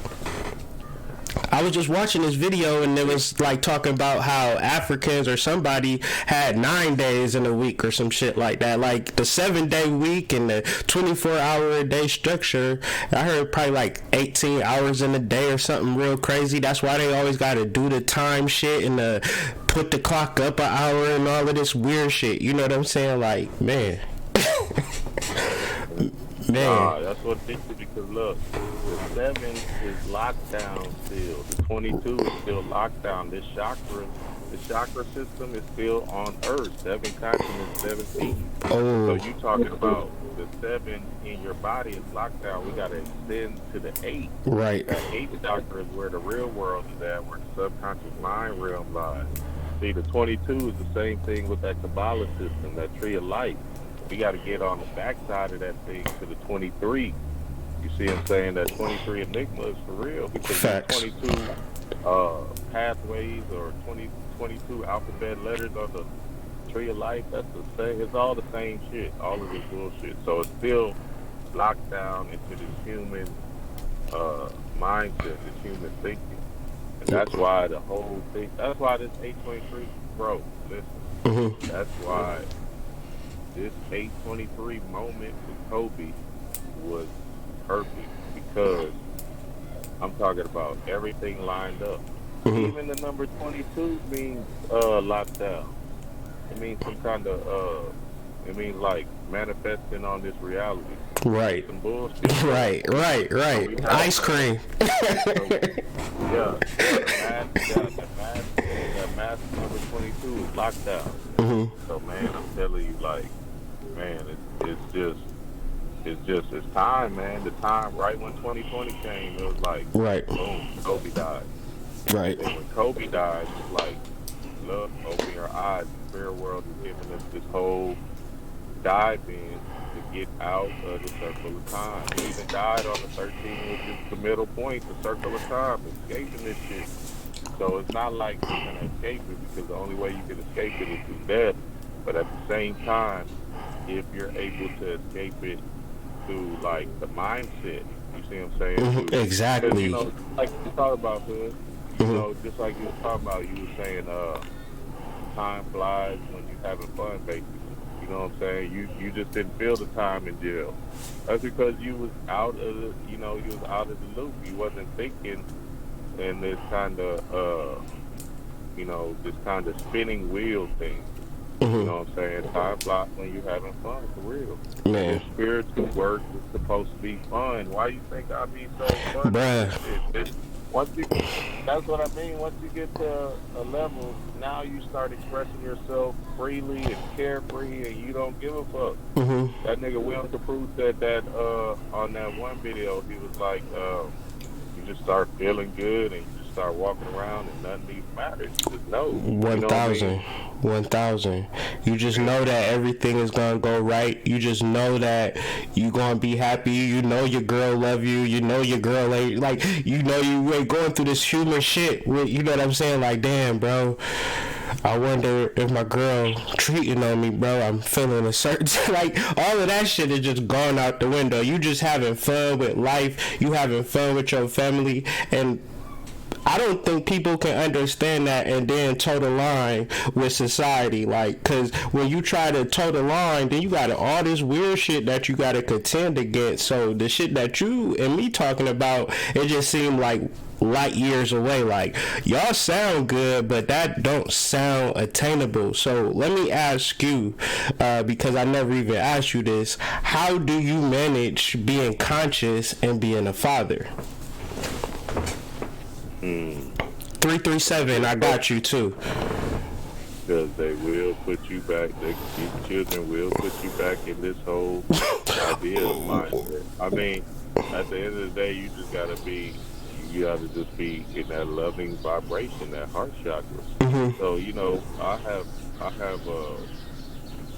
I was just watching this video and it was like talking about how Africans or somebody had 9 days in a week or some shit like that. Like the 7-day week and the 24-hour a day structure. I heard probably like 18 hours in a day or something real crazy. That's why they always got to do the time shit and put the clock up an hour and all of this weird shit. You know what I'm saying? Like, man. Nah, that's what it is, because look, the 7 is locked down still. The 22 is still locked down. The chakra system is still on Earth. 7 continents, 17. So you talking about the 7 in your body is locked down. We gotta extend to the 8. Right. That 8th chakra is where the real world is at, where the subconscious mind realm lies. See, the 22 is the same thing with that Kabbalah system, that tree of life. We got to get on the backside of that thing to the 23. You see what I'm saying? That 23 enigma is for real, because the 22 pathways or 22 alphabet letters on the tree of life, that's the same. It's all the same shit, all of this bullshit. So it's still locked down into this human mindset, this human thinking. And that's why the whole thing, that's why this 823, bro, listen, that's why this 823 moment with Kobe was perfect, because I'm talking about everything lined up. Even the number 22 means lockdown. It means some kind of it means like manifesting on this reality. Right. Some bullshit. Right. So ice cream. Yeah. That mask number 22 is locked down. So man, I'm telling you, like, man, it's time, man. The time right when 2020 came, it was like, boom, Kobe died. Right. And when Kobe died, it's like, look, open your eyes. The spirit world is giving us this whole dive in to get out of the circle of time. We even died on the 13th, which is the middle point, the circle of time, escaping this shit. So it's not like you're going to escape it, because the only way you can escape it is through death. But at the same time, if you're able to escape it through, like, the mindset, you see what I'm saying? Exactly. You know, like you talk about, Hood, you know, just like you were talking about, you were saying time flies when you're having fun, basically. You know what I'm saying? You just didn't feel the time in jail. That's because you was out of the, you know, you was out of the loop. You wasn't thinking in this kind of, you know, this kind of spinning wheel thing. You know what I'm saying? Time flies when you're having fun, for real. Man. Spiritual work is supposed to be fun. Why you think I be so fun? Bruh. Once you, that's what I mean. Once you get to a level, now you start expressing yourself freely and carefree, and you don't give a fuck. That nigga Will Caprue said that on that one video. He was like, you just start feeling good, and you just start walking around, and nothing even matters. You just know. 1,000. 1,000. You just know that everything is gonna go right. You just know that you gonna be happy. You know your girl love you. You know your girl ain't, like, you know you ain't going through this human shit with, you know what I'm saying? Like, damn, bro, I wonder if my girl cheating on me, bro. I'm feeling a certain like, all of that shit is just gone out the window. You just having fun with life. You having fun with your family. And I don't think people can understand that and then toe the line with society. Like, because when you try to toe the line, then you got all this weird shit that you got to contend against. So the shit that you and me talking about, it just seemed like light years away. Like, y'all sound good, but that don't sound attainable. So let me ask you, because I never even asked you this, how do you manage being conscious and being a father? 337, I got you too. Because they will put you back, these children will put you back in this whole idea of mindset. I mean, at the end of the day, you just gotta be in that loving vibration, that heart chakra. So, you know, I have a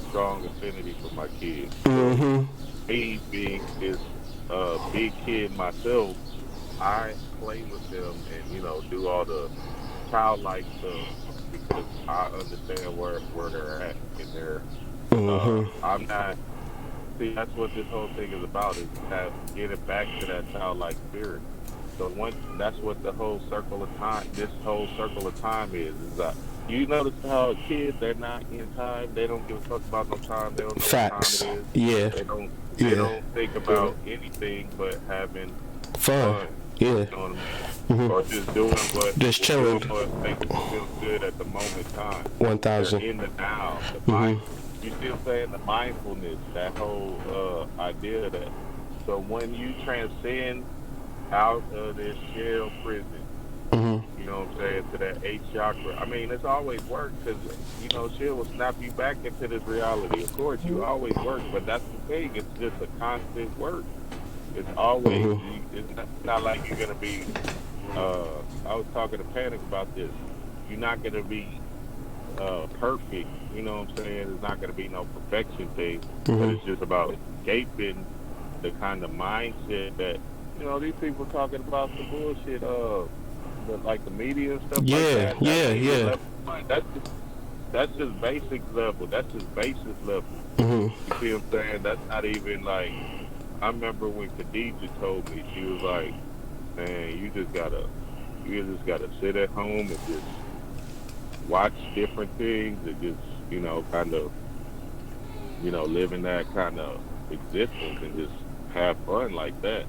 strong affinity for my kids. Me being this big kid myself, I play with them and, you know, do all the childlike stuff because I understand where they're at in their I'm not, see, that's what this whole thing is about, is getting back to that childlike spirit. So that's what the whole circle of time. This whole circle of time is that you notice how kids they're not in time. They don't give a fuck about no time. They don't know what time Facts. it is. Yeah. They don't. They Yeah. don't think about anything but having Fun. fun. Yeah. You know what I mean? Or just doing what Just chilling. doing what makes you feel good at the moment in time. 1,000. They're in the now. The mind, you see what I'm saying? The mindfulness, that whole idea that. So when you transcend out of this shell prison, you know what I'm saying, to that eighth chakra. I mean, it's always work because, you know, shit will snap you back into this reality. Of course, you always work, but that's the thing. It's just a constant work. It's always, it's not like you're going to be, I was talking to Panic about this. You're not going to be perfect. You know what I'm saying? It's not going to be no perfection thing, but it's just about escaping the kind of mindset that, you know, these people talking about the bullshit, like the media and stuff like that. Yeah. That's just basic level. That's just basis level. You see what I'm saying? That's not even like. I remember when Khadijah told me, she was like, "Man, you just gotta sit at home and just watch different things and just, you know, kind of, you know, live in that kind of existence and just have fun like that."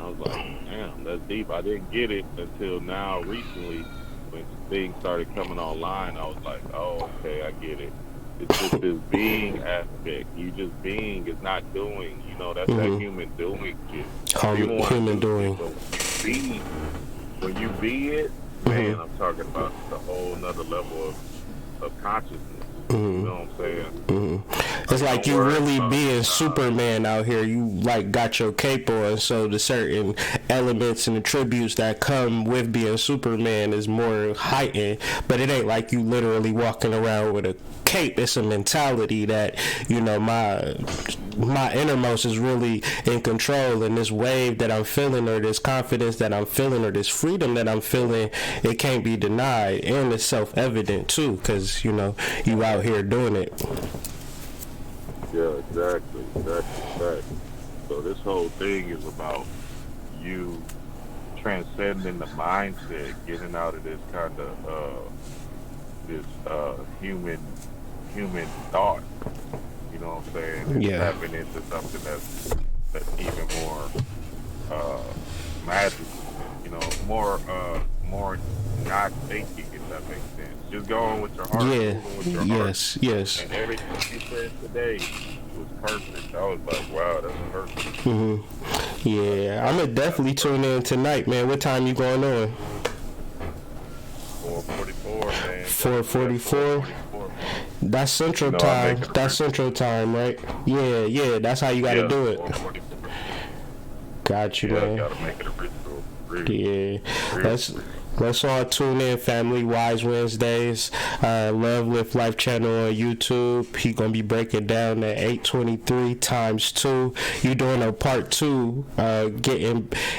I was like, damn, that's deep. I didn't get it until now recently when things started coming online. I was like, oh, okay, I get it. It's just this being aspect. You just being is not doing. You know, that's that human doing shit. Human doing. When you be it, man, I'm talking about the whole another level of consciousness. You know what I'm saying? It's like you really being Superman out here. You like got your cape on, so the certain elements and attributes that come with being Superman is more heightened. But it ain't like you literally walking around with a cape. It's a mentality that, you know, my innermost is really in control, and this wave that I'm feeling, or this confidence that I'm feeling, or this freedom that I'm feeling, it can't be denied, and it's self-evident too, because, you know, you out here doing it. Yeah, exactly. So this whole thing is about you transcending the mindset, getting out of this kind of human thought. You know what I'm saying? And tapping into something that's even more magical. You know, more not thinking, if that makes sense. Just going with your heart. With your heart. Yes. And everything you said today was perfect. I was like, wow, that's perfect. Yeah, I'm gonna definitely tune in tonight, man. What time you going on? 4:44, man. 4:44. That's Central Time. That's Central Time, right? Yeah. That's how you gotta do it. Got you, man. Gotta make it a ritual. Yeah. Let's all tune in, family. Wise Wednesdays, Love with Life channel on YouTube. He gonna be breaking down the 823 times 2. You doing a part 2, and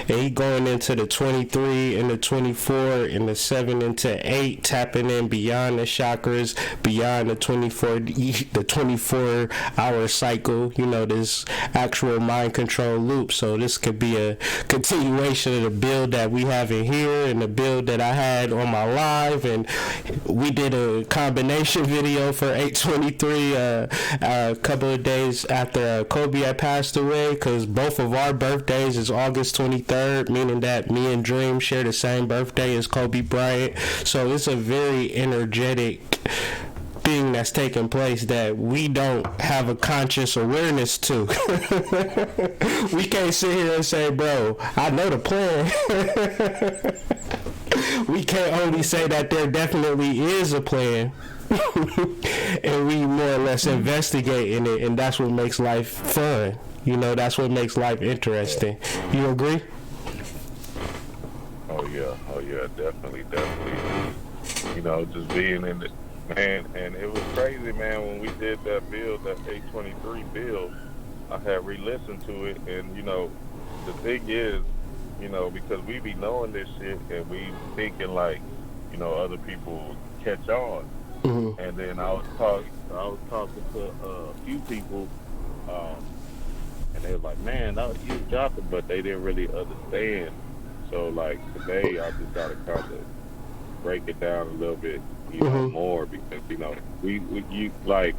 he going into the 23 and the 24 and the 7 into 8, tapping in beyond the chakras, beyond the 24-hour cycle. You know, this actual mind control loop. So this could be a continuation of the build that we have in here and the build that I had on my live, and we did a combination video for 823 a couple of days after Kobe had passed away, because both of our birthdays is August 23rd, meaning that me and Dream share the same birthday as Kobe Bryant. So it's a very energetic thing that's taking place that we don't have a conscious awareness to. We can't sit here and say, bro, I know the plan. We can't only say that there definitely is a plan. And we more or less investigate in it, and that's what makes life fun. You know, that's what makes life interesting. You agree? Oh yeah, definitely. You know, just being in it, man, and it was crazy, man, when we did that build, that 823 build. I had re-listened to it, and you know, the thing is, you know, because we be knowing this shit and we thinking like, you know, other people catch on. And then I was talking to a few people, and they was like, man, you was dropping, but they didn't really understand So like today, I just gotta kind of break it down a little bit, more because we you like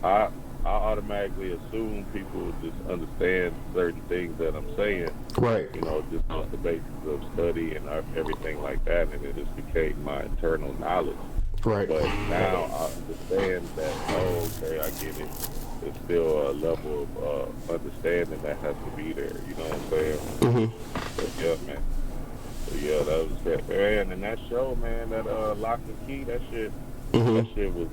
I I automatically assume people just understand certain things that I'm saying, Right. just off the basis of study and everything like that, and it just became my internal knowledge. Right. But now I understand that, oh, okay, I get it. There's still a level of understanding that has to be there. You know what I'm saying? But yeah, man. So yeah, that was that, man. And that show, man, that Lock and Key, that shit was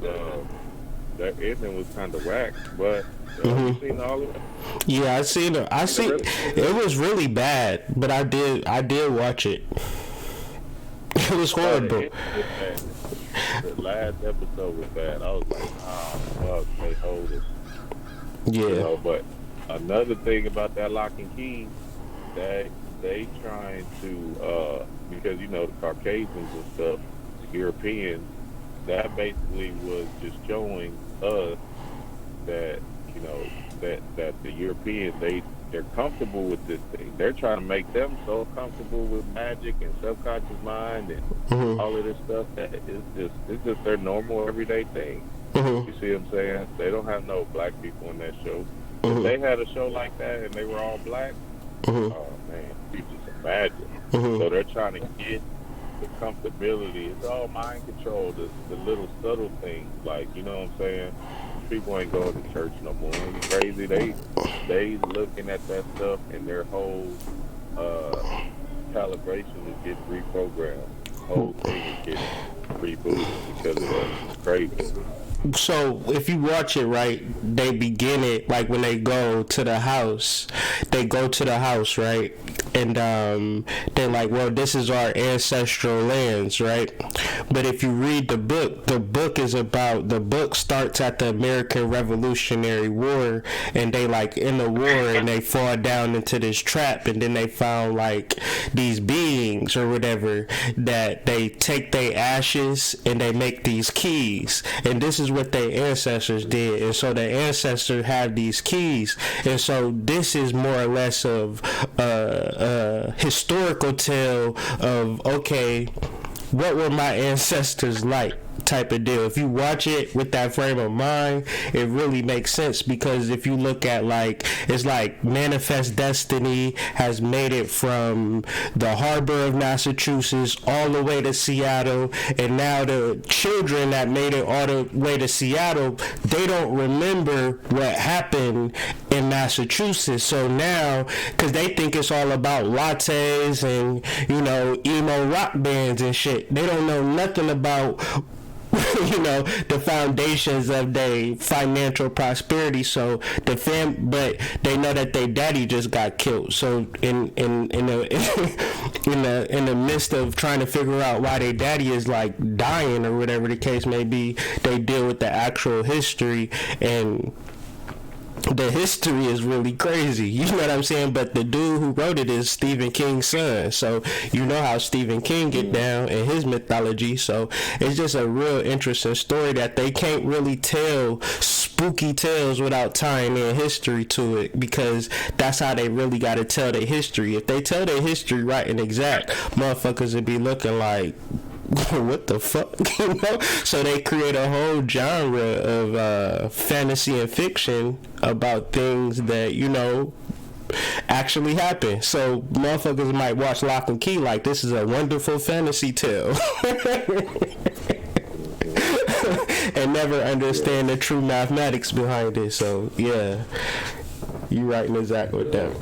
that ending was kind of whack. But you seen all of it? Yeah, I seen it. It was really bad, but I did watch it. It was horrible. The last episode was bad. I was like, fuck, they hold us. Yeah. But another thing about that Lock and Key, that they trying to, because the Caucasians and stuff, the Europeans, that basically was just showing us that that the Europeans, they're comfortable with this thing. They're trying to make them so comfortable with magic and subconscious mind and all of this stuff that it's just their normal everyday thing. You see what I'm saying? They don't have no black people in that show. If they had a show like that and they were all black, oh man, you just imagine. So they're trying to get the comfortability. It's all mind control, the little subtle things, like, you know what I'm saying? People ain't going to church no more. It's crazy. They looking at that stuff and their whole calibration is getting reprogrammed. The whole thing is getting rebooted because of that. It's crazy. So if you watch it right, they begin it like when they go to the house. They go to the house, right? And they're like, well, this is our ancestral lands, right? But if you read the book starts at the American Revolutionary War, and they like in the war and they fall down into this trap, and then they found like these beings or whatever that they take their ashes and they make these keys, and this is what their ancestors did. And so the ancestors have these keys, and so this is more or less of historical tale of, okay, what were my ancestors like, type of deal. If you watch it with that frame of mind, it really makes sense, because if you look at it's like Manifest Destiny has made it from the harbor of Massachusetts all the way to Seattle, and now the children that made it all the way to Seattle, they don't remember what happened in Massachusetts. So now, because they think it's all about lattes and emo rock bands and shit, they don't know nothing about the foundations of their financial prosperity. So but they know that their daddy just got killed. So in the midst of trying to figure out why their daddy is like dying or whatever the case may be, they deal with the actual history, and the history is really crazy. You know what I'm saying? But the dude who wrote it is Stephen King's son. So you know how Stephen King get down in his mythology. So it's just a real interesting story that they can't really tell spooky tales without tying in history to it, because that's how they really got to tell their history. If they tell their history right and exact, motherfuckers would be looking like, what the fuck? So they create a whole genre of fantasy and fiction about things that actually happen. So motherfuckers might watch Lock and Key like this is a wonderful fantasy tale and never understand the true mathematics behind it. So yeah, you right in exact with that.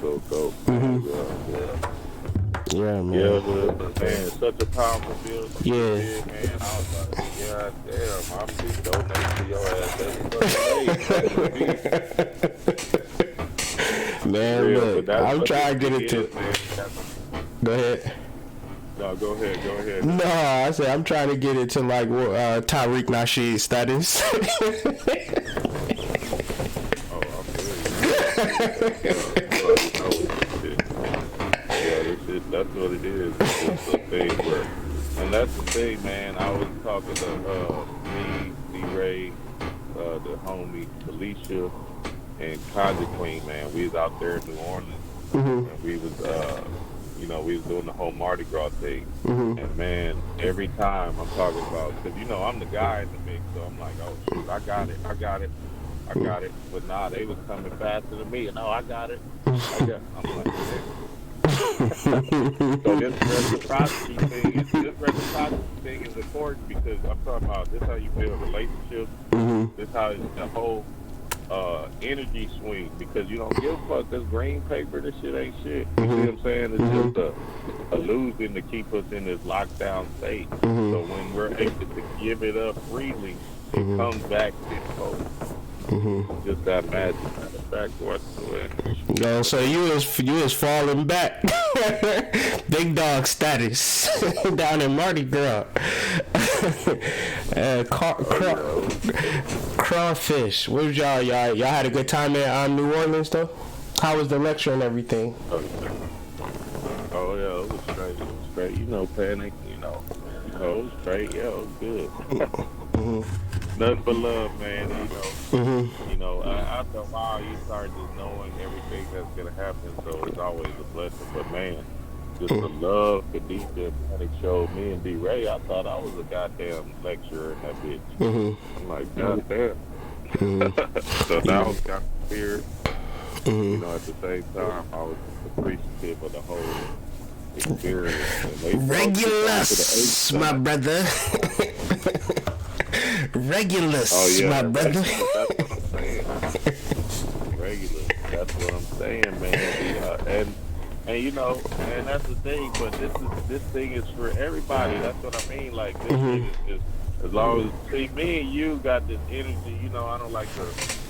So dope. Yeah, man. Yeah, but man, such a powerful bill. Yeah. Man, I was like, yeah, damn, I'm just donating to your ass. Man, look, I'm trying to get into. Go ahead. No, go ahead. No, I said I'm trying to get into like Tariq Nasheed status. That's what it is. It's a thing and that's the thing, man. I was talking to me, D-Ray, the homie Felicia, and Kaja Queen, man. We was out there in New Orleans, Mhm. and we was we was doing the whole Mardi Gras thing. Mhm. And man, every time I'm talking about, because I'm the guy in the mix, so I'm like, oh shoot, I got it, I got it, I got it. But nah, they was coming faster than me, and no, I got it, I'm like, so this reciprocity thing is important because I'm talking about this how you build relationships. Mhm. This how the whole energy swing, because you don't give a fuck. This green paper, this shit ain't shit. You see what I'm saying? It's just a illusion to keep us in this lockdown state. So when we're able to give it up freely, it comes back tenfold. Just that magic. Matter of fact, what's the way? So you was falling back, big dog status down in Mardi Gras. Crawfish. What was y'all had a good time in New Orleans though? How was the lecture and everything? Oh yeah, it was straight. It was straight. Panic. It was straight. Yeah, it was good. Nothing but love, man. After a while, you start just knowing everything that's gonna happen, so it's always a blessing. But man, just the love Khadijah Panic showed me and D. Ray, I thought I was a goddamn lecturer in that bitch. I'm like, goddamn. So that was kind of weird. At the same time, I was appreciative of the whole experience. Regulus, my brother. Regulus, my brother. That's what I'm saying. Regulus. That's what I'm saying, man. And that's the thing. But this thing is for everybody. That's what I mean. Like this thing is as long as me and you got this energy. I don't like to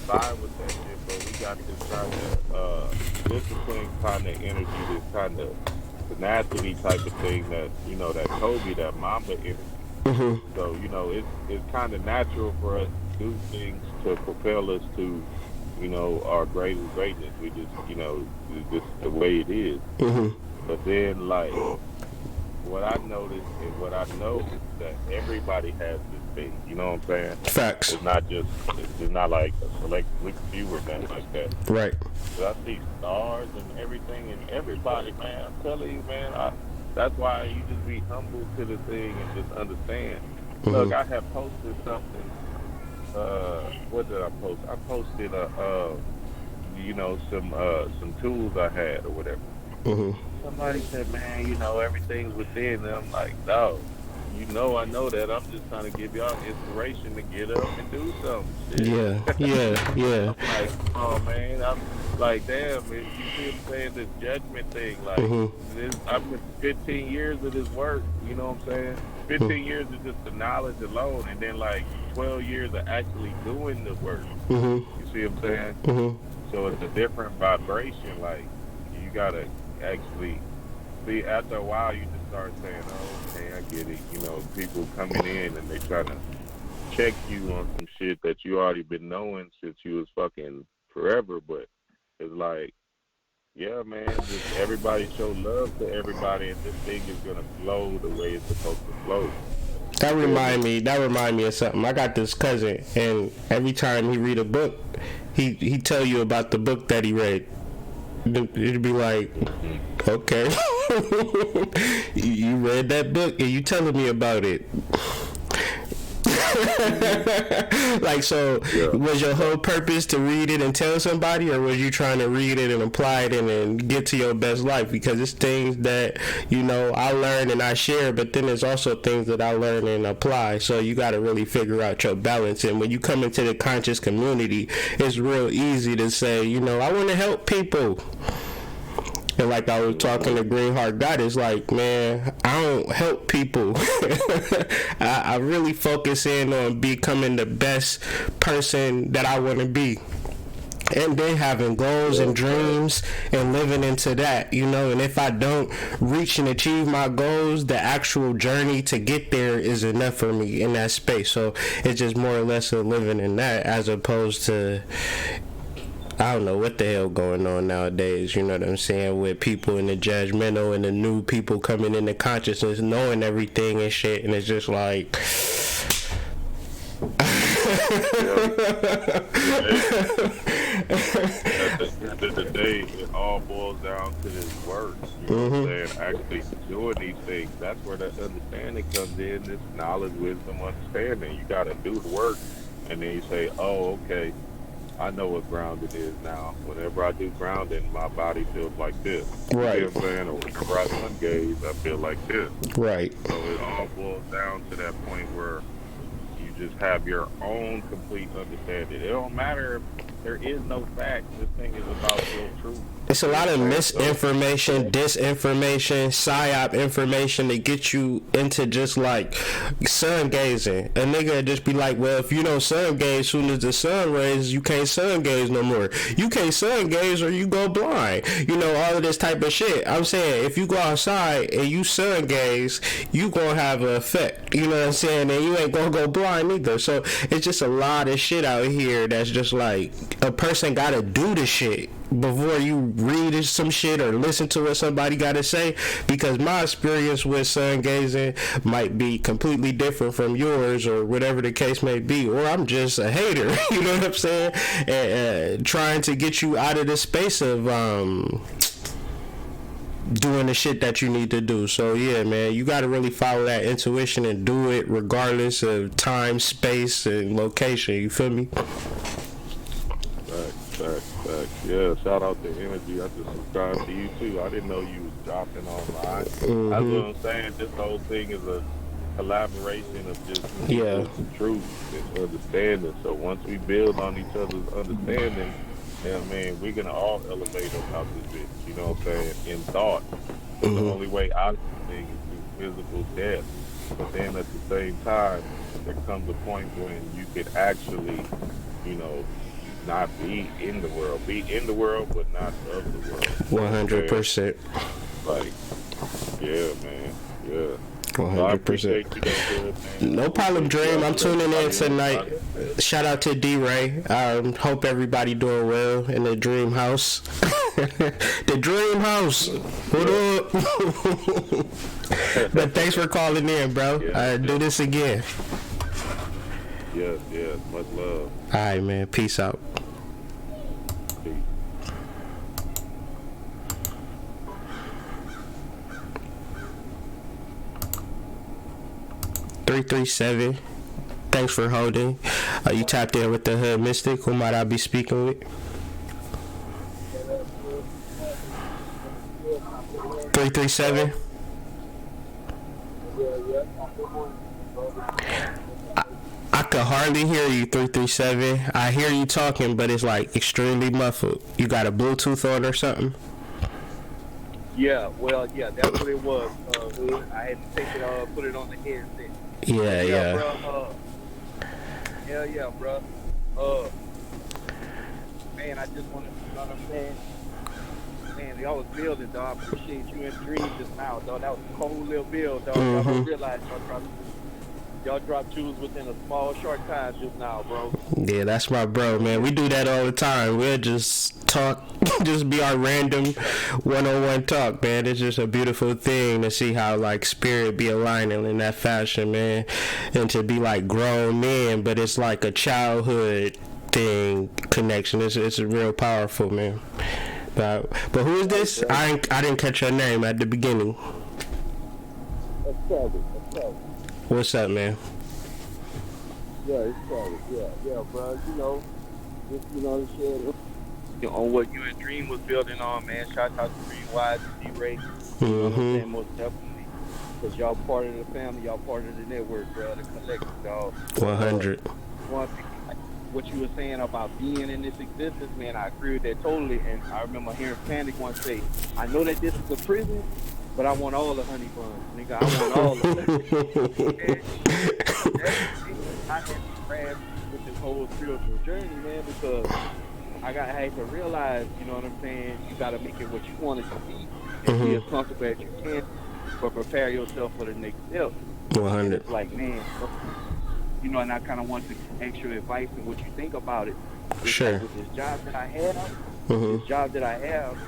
vibe with that shit, but we got this kind of discipline, kind of energy, this kind of tenacity type of thing that that Kobe, that Mamba energy. So it's kind of natural for us to do things to propel us to our greatest greatness. We just it's just the way it is. But then like what I noticed and what I know is that everybody has this thing. You know what I'm saying? Facts. It's not like a select few or nothing like that. Right. But I see stars and everything and everybody, man. I'm telling you, man. That's why you just be humble to the thing and just understand. Look, I have posted something. What did I post? I posted some tools I had or whatever. Somebody said, man, everything's within. And I'm like, no. I know that. I'm just trying to give y'all inspiration to get up and do something. Shit. Yeah. I'm like, oh man, I'm like, damn, you see what I'm saying? This judgment thing, like, I've been 15 years of this work. You know what I'm saying? 15 years of just the knowledge alone, and then like 12 years of actually doing the work. You see what I'm saying? So it's a different vibration. Like, you gotta actually see. After a while, you just start saying, "Oh, okay, I get it." People coming in and they trying to check you on some shit that you already been knowing since you was fucking forever. But it's like, yeah, man, just everybody show love to everybody, and this thing is gonna flow the way it's supposed to flow. That remind me of something. I got this cousin, and every time he read a book, he tell you about the book that he read. It'd be like, okay, you read that book and you telling me about it. Like, so was your whole purpose to read it and tell somebody, or was you trying to read it and apply it and then get to your best life? Because it's things that I learn and I share, but then there's also things that I learn and apply. So you got to really figure out your balance. And when you come into the conscious community, it's real easy to say, I want to help people. And like I was talking to Greenheart Goddess, like, man, I don't help people. I really focus in on becoming the best person that I want to be. And then having goals and dreams and living into that, and if I don't reach and achieve my goals, the actual journey to get there is enough for me in that space. So it's just more or less of living in that, as opposed to, I don't know what the hell going on nowadays, you know what I'm saying, with people in the judgmental and the new people coming into consciousness, knowing everything and shit, and it's just like, At the end of the day, it all boils down to this work. You know what I'm saying? Actually doing these things. That's where the understanding comes in. This knowledge, wisdom, understanding. You got to do the work, and then you say, "Oh, okay, I know what grounding is now. Whenever I do grounding, my body feels like this." Right. You know what I'm saying? Or whenever I sun gaze, I feel like this. Right. So it all boils down to that point where you just have your own complete understanding. It don't matter if there is no fact. This thing is about real truth. It's a lot of misinformation, disinformation, psyop information to get you into just like sun gazing. A nigga just be like, well, if you don't sun gaze, soon as the sun rays, you can't sun gaze no more. You can't sun gaze or you go blind. You know, all of this type of shit. I'm saying, if you go outside and you sun gaze, you gonna have an effect. You know what I'm saying? And you ain't gonna go blind either. So it's just a lot of shit out here that's just like, a person gotta do the shit before you read some shit or listen to what somebody gotta say, because my experience with sun gazing might be completely different from yours or whatever the case may be, or I'm just a hater. You know what I'm saying? And trying to get you out of the space of doing the shit that you need to do. So yeah, man, you got to really follow that intuition and do it regardless of time, space, and location. You feel me? Facts. Yeah, shout out to Energy. I just subscribed to you too. I didn't know you was dropping online. That's what I'm saying. This whole thing is a collaboration of just truth and understanding. So once we build on each other's understanding, yeah, man, we're gonna all elevate about this bitch. You know what I'm saying? In thought. The only way out of this thing is through physical death. But then at the same time, there comes a point when you could actually, you know, not be in the world. Be in the world, but not of the world. 100%. Like, yeah, man. Yeah. 100%. No problem, Dream. I'm tuning in tonight. Shout out to D-Ray. Hope everybody doing well in the Dream House. The Dream House. What up? But thanks for calling in, bro. Do this again. Yes. Much love. All right, man. Peace out. 337. Thanks for holding. You tapped in with the Hood Mystic. Who might I be speaking with? 337. I could hardly hear you, 337. I hear you talking, but it's like extremely muffled. You got a Bluetooth on or something? Yeah, well, that's what it was. I had to take it, put it on the headset. Yeah. Bro, yeah, bro. Man, I just want to, you know what I'm saying? Man, y'all was building, dog. I appreciate you and Dream just now, dog. That was a cold little build, dog. Y'all don't realize y'all dropped jewels within a small, short time just now, bro. Yeah, that's my bro, man. We do that all the time. We'll just talk, just be our random one-on-one talk, man. It's just a beautiful thing to see how, like, spirit be aligning in that fashion, man. And to be, like, grown men, but it's like a childhood thing, connection. It's real powerful, man. But who is this? I didn't catch your name at the beginning. That's Travis. What's up, man? Yeah, it's Travis. Yeah, bro. You know, just, you know, shit on what you and Dream was building on, man. Shout out to Dream Wise and D-Ray. You know what I'm saying? Most definitely. Because y'all part of the family, y'all part of the network, bro. The collective, dog. 100. One thing, like what you were saying about being in this existence, man, I agree with that totally. And I remember hearing Panic once say, I know that this is a prison, but I want all the honey buns, nigga. I want all of them. I had to grab with this whole spiritual journey, man, because I had to realize, you know what I'm saying, you got to make it what you want it to be and be as comfortable as you can, but prepare yourself for the next step. 100. It's like, man, you know, and I kind of want to ask your advice and what you think about it. It's Sure. like with this job that I have,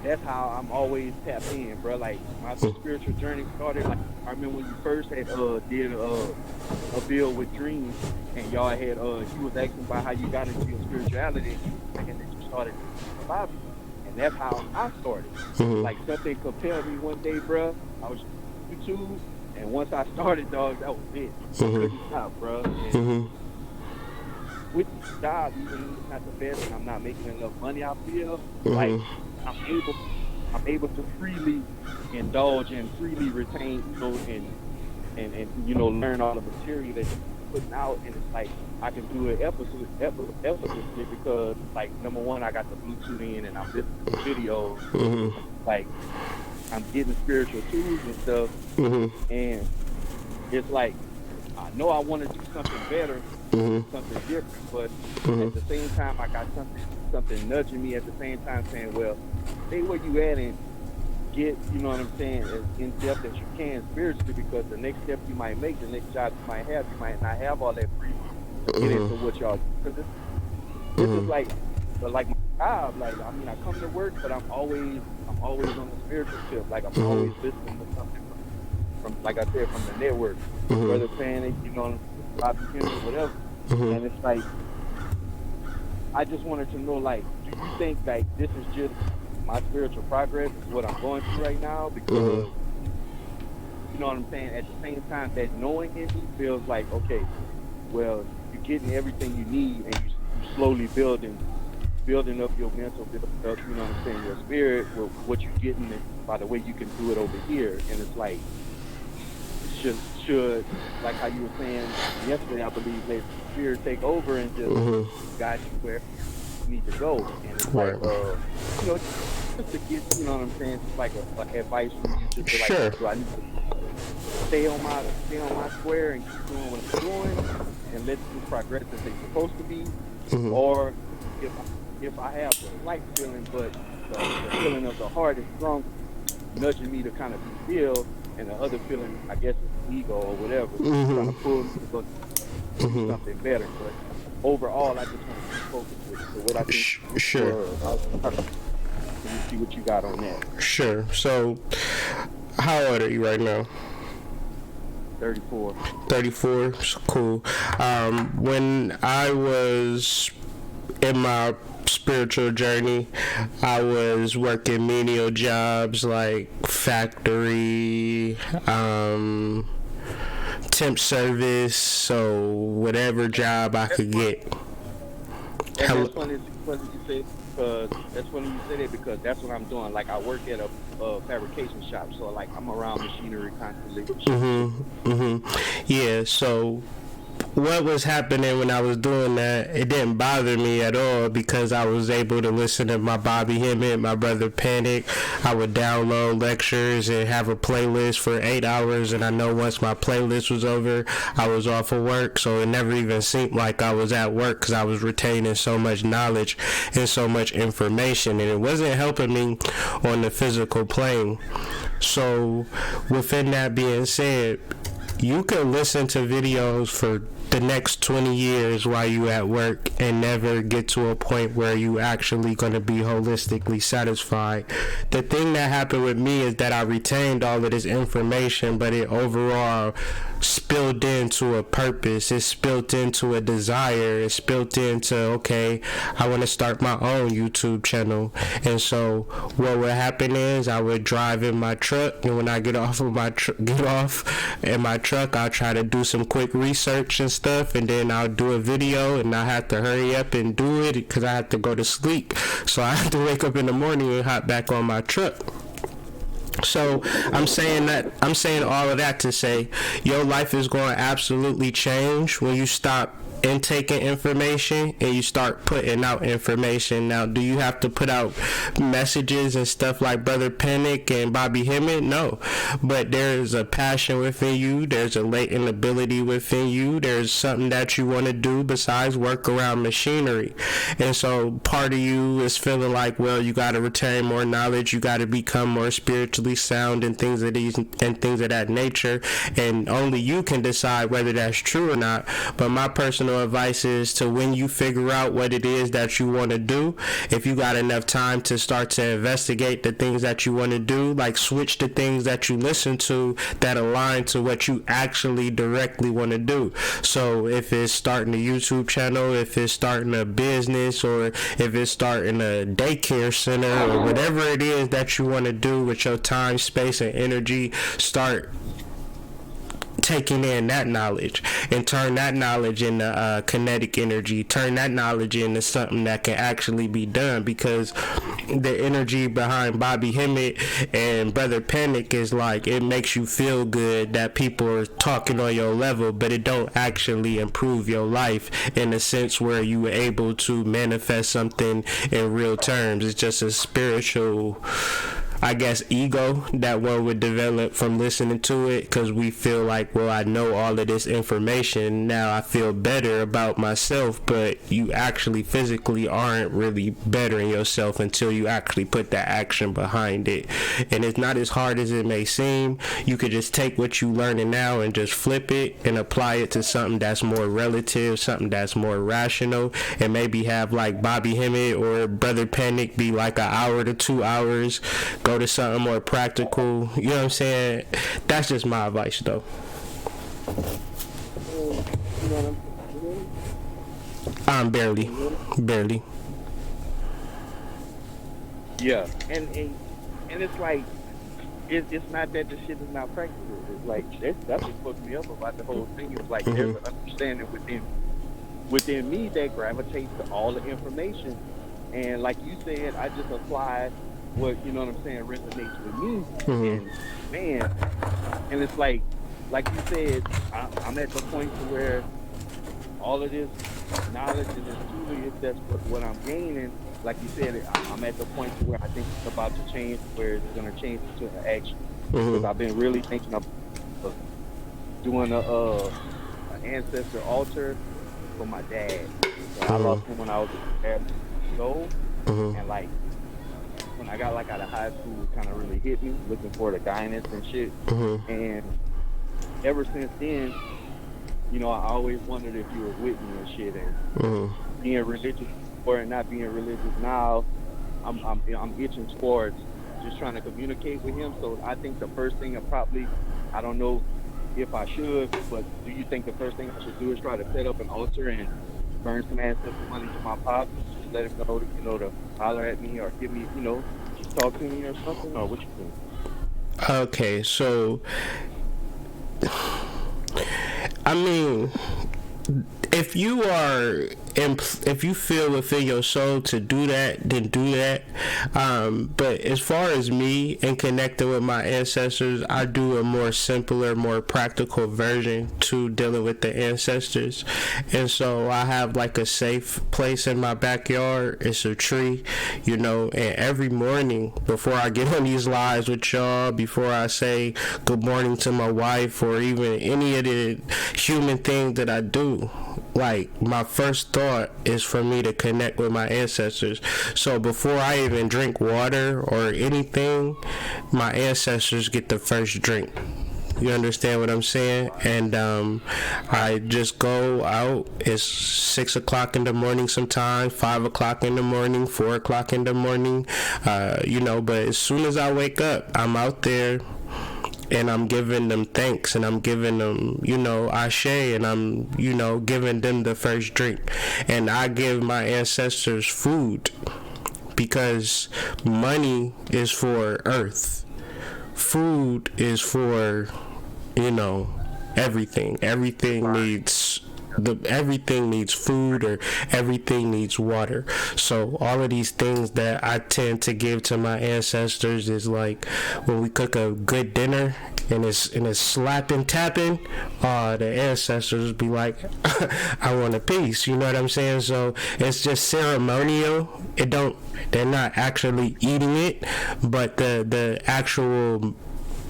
that's how I'm always tapped in, bro. Like my spiritual journey started. Like I remember when you first had did a bill with Dreams, and y'all had you was asking about how you got into your spirituality, and then you started about it. And that's how I started. Like something compelled me one day, bro. I was YouTube, and once I started, dog, that was it. I couldn't stop, bro. And with the job, even though it's not the best, and I'm not making enough money, I feel like I'm able to freely indulge and freely retain, you know, and you know, learn all the material that you're putting out, and it's like I can do it effortlessly because, like, number one, I got the Bluetooth in, and I'm listening to videos, like I'm getting spiritual tools and stuff, and it's like I know I want to do something better, something different, but at the same time, I got something nudging me at the same time, saying, well, stay where you at and get, you know what I'm saying, as in depth as you can spiritually, because the next step you might make, the next job you might have, you might not have all that freedom to get into what y'all do. Because this is like my job. Like, I mean, I come to work, but I'm always on the spiritual tip. Like, I'm always listening to something from, like I said, from the network, Brother Panic, you know, Bobby Henry, whatever. And it's like, I just wanted to know, like, do you think, like, this is just my spiritual progress, is what I'm going through right now? Because, you know what I'm saying, at the same time, that knowing in me feels like, okay, well, you're getting everything you need, and you're slowly building up your mental, building up, you know what I'm saying, your spirit, with what you're getting by the way you can do it over here. And it's like, should like how you were saying yesterday, I believe, let spirit take over and just guide you where you need to go. And it's like, you know, just to get, you know what I'm saying, just like a advice from you, just to like, do I need to stay on my square and keep doing what I'm doing and let things progress as they're supposed to be, or if I have the light feeling, but the feeling of the heart is strong, nudging me to kind of be still, and the other feeling, I guess, is ego or whatever, trying to pull me to do something better. But overall, I just want to be focused with what I think. Sure. Can you see what you got on that? Sure. So, how old are you right now? 34. 34. Cool. When I was in my spiritual journey, I was working menial jobs like factory, temp service, so whatever job I could get. And that's funny you say, that's funny you say that, because that's what I'm doing. Like, I work at a fabrication shop, so like I'm around machinery constantly. Yeah, so what was happening when I was doing that, it didn't bother me at all, because I was able to listen to my Bobby Hemmett, my brother Panic. I would download lectures and have a playlist for 8 hours, and I know once my playlist was over, I was off of work, so it never even seemed like I was at work, because I was retaining so much knowledge and so much information, and it wasn't helping me on the physical plane. So within that being said, you can listen to videos for the next 20 years while you at work and never get to a point where you actually going to be holistically satisfied. The thing that happened with me is that I retained all of this information, but it overall spilled into a purpose. It spilled into a desire. It spilled into, okay, I want to start my own YouTube channel. And so what would happen is I would drive in my truck, and when I get off in my truck, I'll try to do some quick research and stuff, and then I'll do a video, and I have to hurry up and do it because I have to go to sleep. So I have to wake up in the morning and hop back on my truck. So I'm saying all of that to say your life is going to absolutely change when you stop intaking information and you start putting out information. Now, do you have to put out messages and stuff like Brother Panic and Bobby Hemmett? No, but there's a passion within you, there's a latent ability within you, there's something that you want to do besides work around machinery. And so part of you is feeling like, well, you got to retain more knowledge, you got to become more spiritually sound and things of that nature, and only you can decide whether that's true or not. But my personal personal advice is to, when you figure out what it is that you want to do, if you got enough time to start to investigate the things that you want to do, like switch the things that you listen to that align to what you actually directly want to do. So if it's starting a YouTube channel, if it's starting a business, or if it's starting a daycare center, or whatever it is that you want to do with your time, space, and energy, start taking in that knowledge and turn that knowledge into kinetic energy, turn that knowledge into something that can actually be done. Because the energy behind Bobby Hemmett and Brother Panic is like, it makes you feel good that people are talking on your level, but it don't actually improve your life in a sense where you were able to manifest something in real terms. It's just a spiritual, I guess, ego that one would develop from listening to it, because we feel like, well, I know all of this information, now I feel better about myself, but you actually physically aren't really bettering yourself until you actually put that action behind it. And it's not as hard as it may seem. You could just take what you learning now and just flip it and apply it to something that's more relative, something that's more rational, and maybe have like Bobby Hemmett or Brother Panic be like an hour to 2 hours. Go to something more practical. You know what I'm saying? That's just my advice, though. Barely. Yeah, and it's like, it's not that the shit is not practical. It's like, that's what fucked me up about the whole thing. It's like, there's an understanding within me that gravitates to all the information, and like you said, I just applied what, you know what I'm saying, resonates with me. And man, and it's like you said, I'm at the point to where all of this knowledge and this truly, if that's what I'm gaining, like you said, I'm at the point to where I think it's about to change, where it's going to change into an action. Because I've been really thinking of doing an ancestor altar for my dad. So I lost him when I was 8 years old, and like, when I got like out of high school, it kind of really hit me, looking for the guidance and shit. And ever since then, you know, I always wondered if you were with me and shit. And being religious or not being religious now, I'm itching towards just trying to communicate with him. So I think the first thing I don't know if I should, but do you think the first thing I should do is try to set up an altar and burn some ancestor money to my pops? Let him know, you know, to holler at me or give me, you know, just talk to me or something, or what you think? Okay, so I mean, if you feel within your soul to do that, then do that. But as far as me and connecting with my ancestors, I do a more simpler, more practical version to dealing with the ancestors. And so I have like a safe place in my backyard. It's a tree, you know, and every morning before I get on these lives with y'all, before I say good morning to my wife or even any of the human things that I do, like, my first thought is for me to connect with my ancestors. So before I even drink water or anything, my ancestors get the first drink. You understand what I'm saying? And I just go out. It's 6 o'clock in the morning sometimes, 5 o'clock in the morning, 4 o'clock in the morning, you know, but as soon as I wake up, I'm out there and I'm giving them thanks, and I'm giving them, you know, ashe, and I'm, you know, giving them the first drink. And I give my ancestors food, because money is for earth. Food is for, you know, everything. Everything needs food, or everything needs water. So all of these things that I tend to give to my ancestors is like, when we cook a good dinner and it's slapping, tapping, the ancestors be like, I want a piece. You know what I'm saying? So it's just ceremonial. They're not actually eating it, but the actual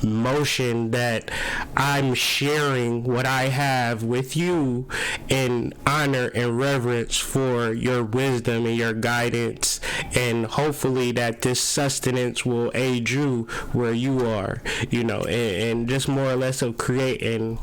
motion that I'm sharing what I have with you in honor and reverence for your wisdom and your guidance, and hopefully that this sustenance will aid you where you are, you know, and just more or less of creating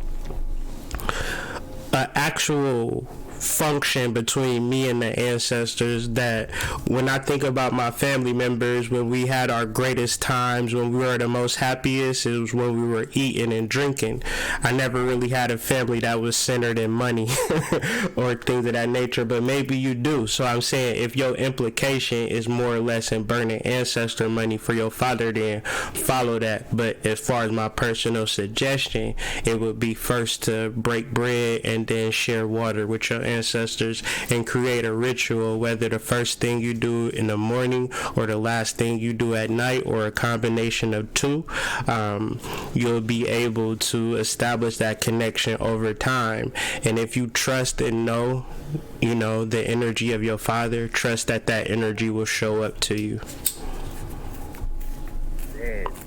an actual function between me and the ancestors, that when I think about my family members, when we had our greatest times, when we were the most happiest, it was when we were eating and drinking. I never really had a family that was centered in money or things of that nature, but maybe you do. So I'm saying, if your implication is more or less in burning ancestor money for your father, then follow that. But as far as my personal suggestion, it would be first to break bread and then share water with your ancestors and create a ritual, whether the first thing you do in the morning or the last thing you do at night, or a combination of two. You'll be able to establish that connection over time. And if you trust and know, you know, the energy of your father, trust that that energy will show up to you.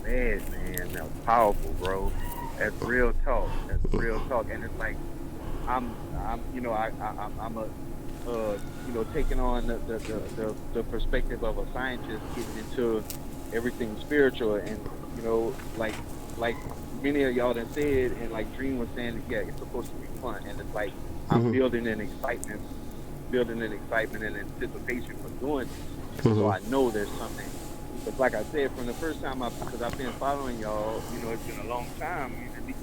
Man, that's powerful, bro. That's real talk. That's real talk. And it's like, I'm you know, I'm a you know, taking on the perspective of a scientist, getting into everything spiritual, and you know, like many of y'all that said, and like Dream was saying, yeah, it's supposed to be fun, and it's like I'm building an excitement and anticipation for doing it. So I know there's something. But like I said, from the first time, because I've been following y'all, you know, it's been a long time, at least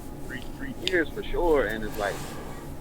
three years for sure, and it's like,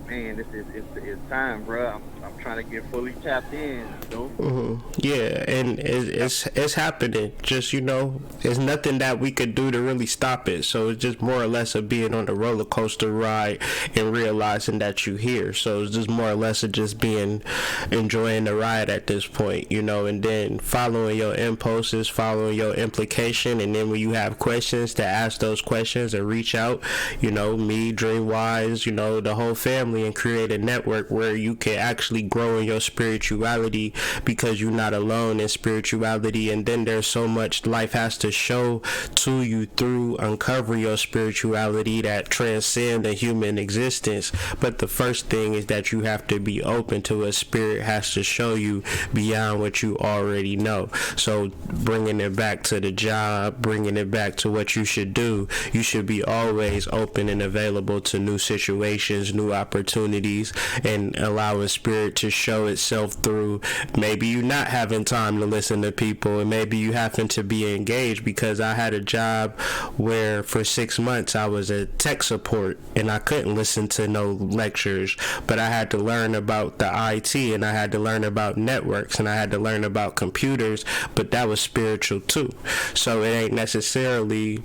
man, it's time, bro. I'm trying to get fully tapped in, you know? Yeah, and it's happening. Just, you know, there's nothing that we could do to really stop it. So it's just more or less of being on the roller coaster ride and realizing that you're here. So it's just more or less of just enjoying the ride at this point, you know, and then following your impulses, following your implication, and then when you have questions, to ask those questions and reach out, you know, me, Dreamwise, you know, the whole family, and create a network where you can actually grow in your spirituality, because you're not alone in spirituality. And then there's so much life has to show to you through uncover your spirituality that transcend the human existence. But the first thing is that you have to be open to a spirit has to show you beyond what you already know. So bringing it back to the job, bringing it back to what you should do, you should be always open and available to new situations, new opportunities, and allowing spirit to show itself through. Maybe you not having time to listen to people, and maybe you happen to be engaged, because I had a job where for 6 months I was a tech support and I couldn't listen to no lectures, but I had to learn about the IT, and I had to learn about networks, and I had to learn about computers, but that was spiritual too. So it ain't necessarily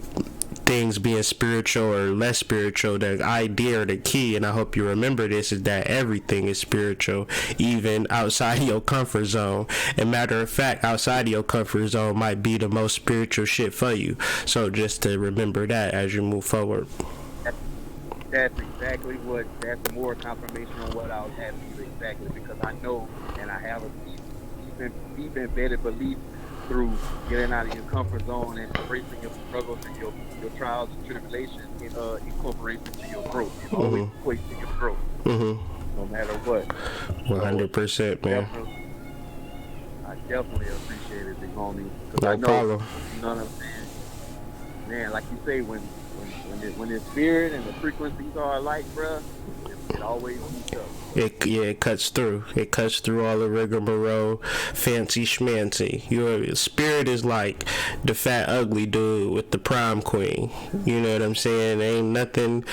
things being spiritual or less spiritual. The idea or the key, and I hope you remember this, is that everything is spiritual, even outside of your comfort zone. And matter of fact, outside of your comfort zone might be the most spiritual shit for you. So just to remember that as you move forward. That's exactly what, that's more confirmation on what I was asking you exactly, because I know, and I have a deep embedded belief through getting out of your comfort zone and embracing your struggles and your trials and tribulations, incorporating into your growth. It always equates to your growth, no matter what. 100%, man. I definitely appreciate it, big homie. No I know, problem. you know what I'm saying? Man, like you say, when the spirit and the frequencies are alike, bruh, it always meets up. It cuts through. It cuts through all the rigmarole, fancy schmancy. Your spirit is like the fat ugly dude with the prom queen. You know what I'm saying? Ain't nothing.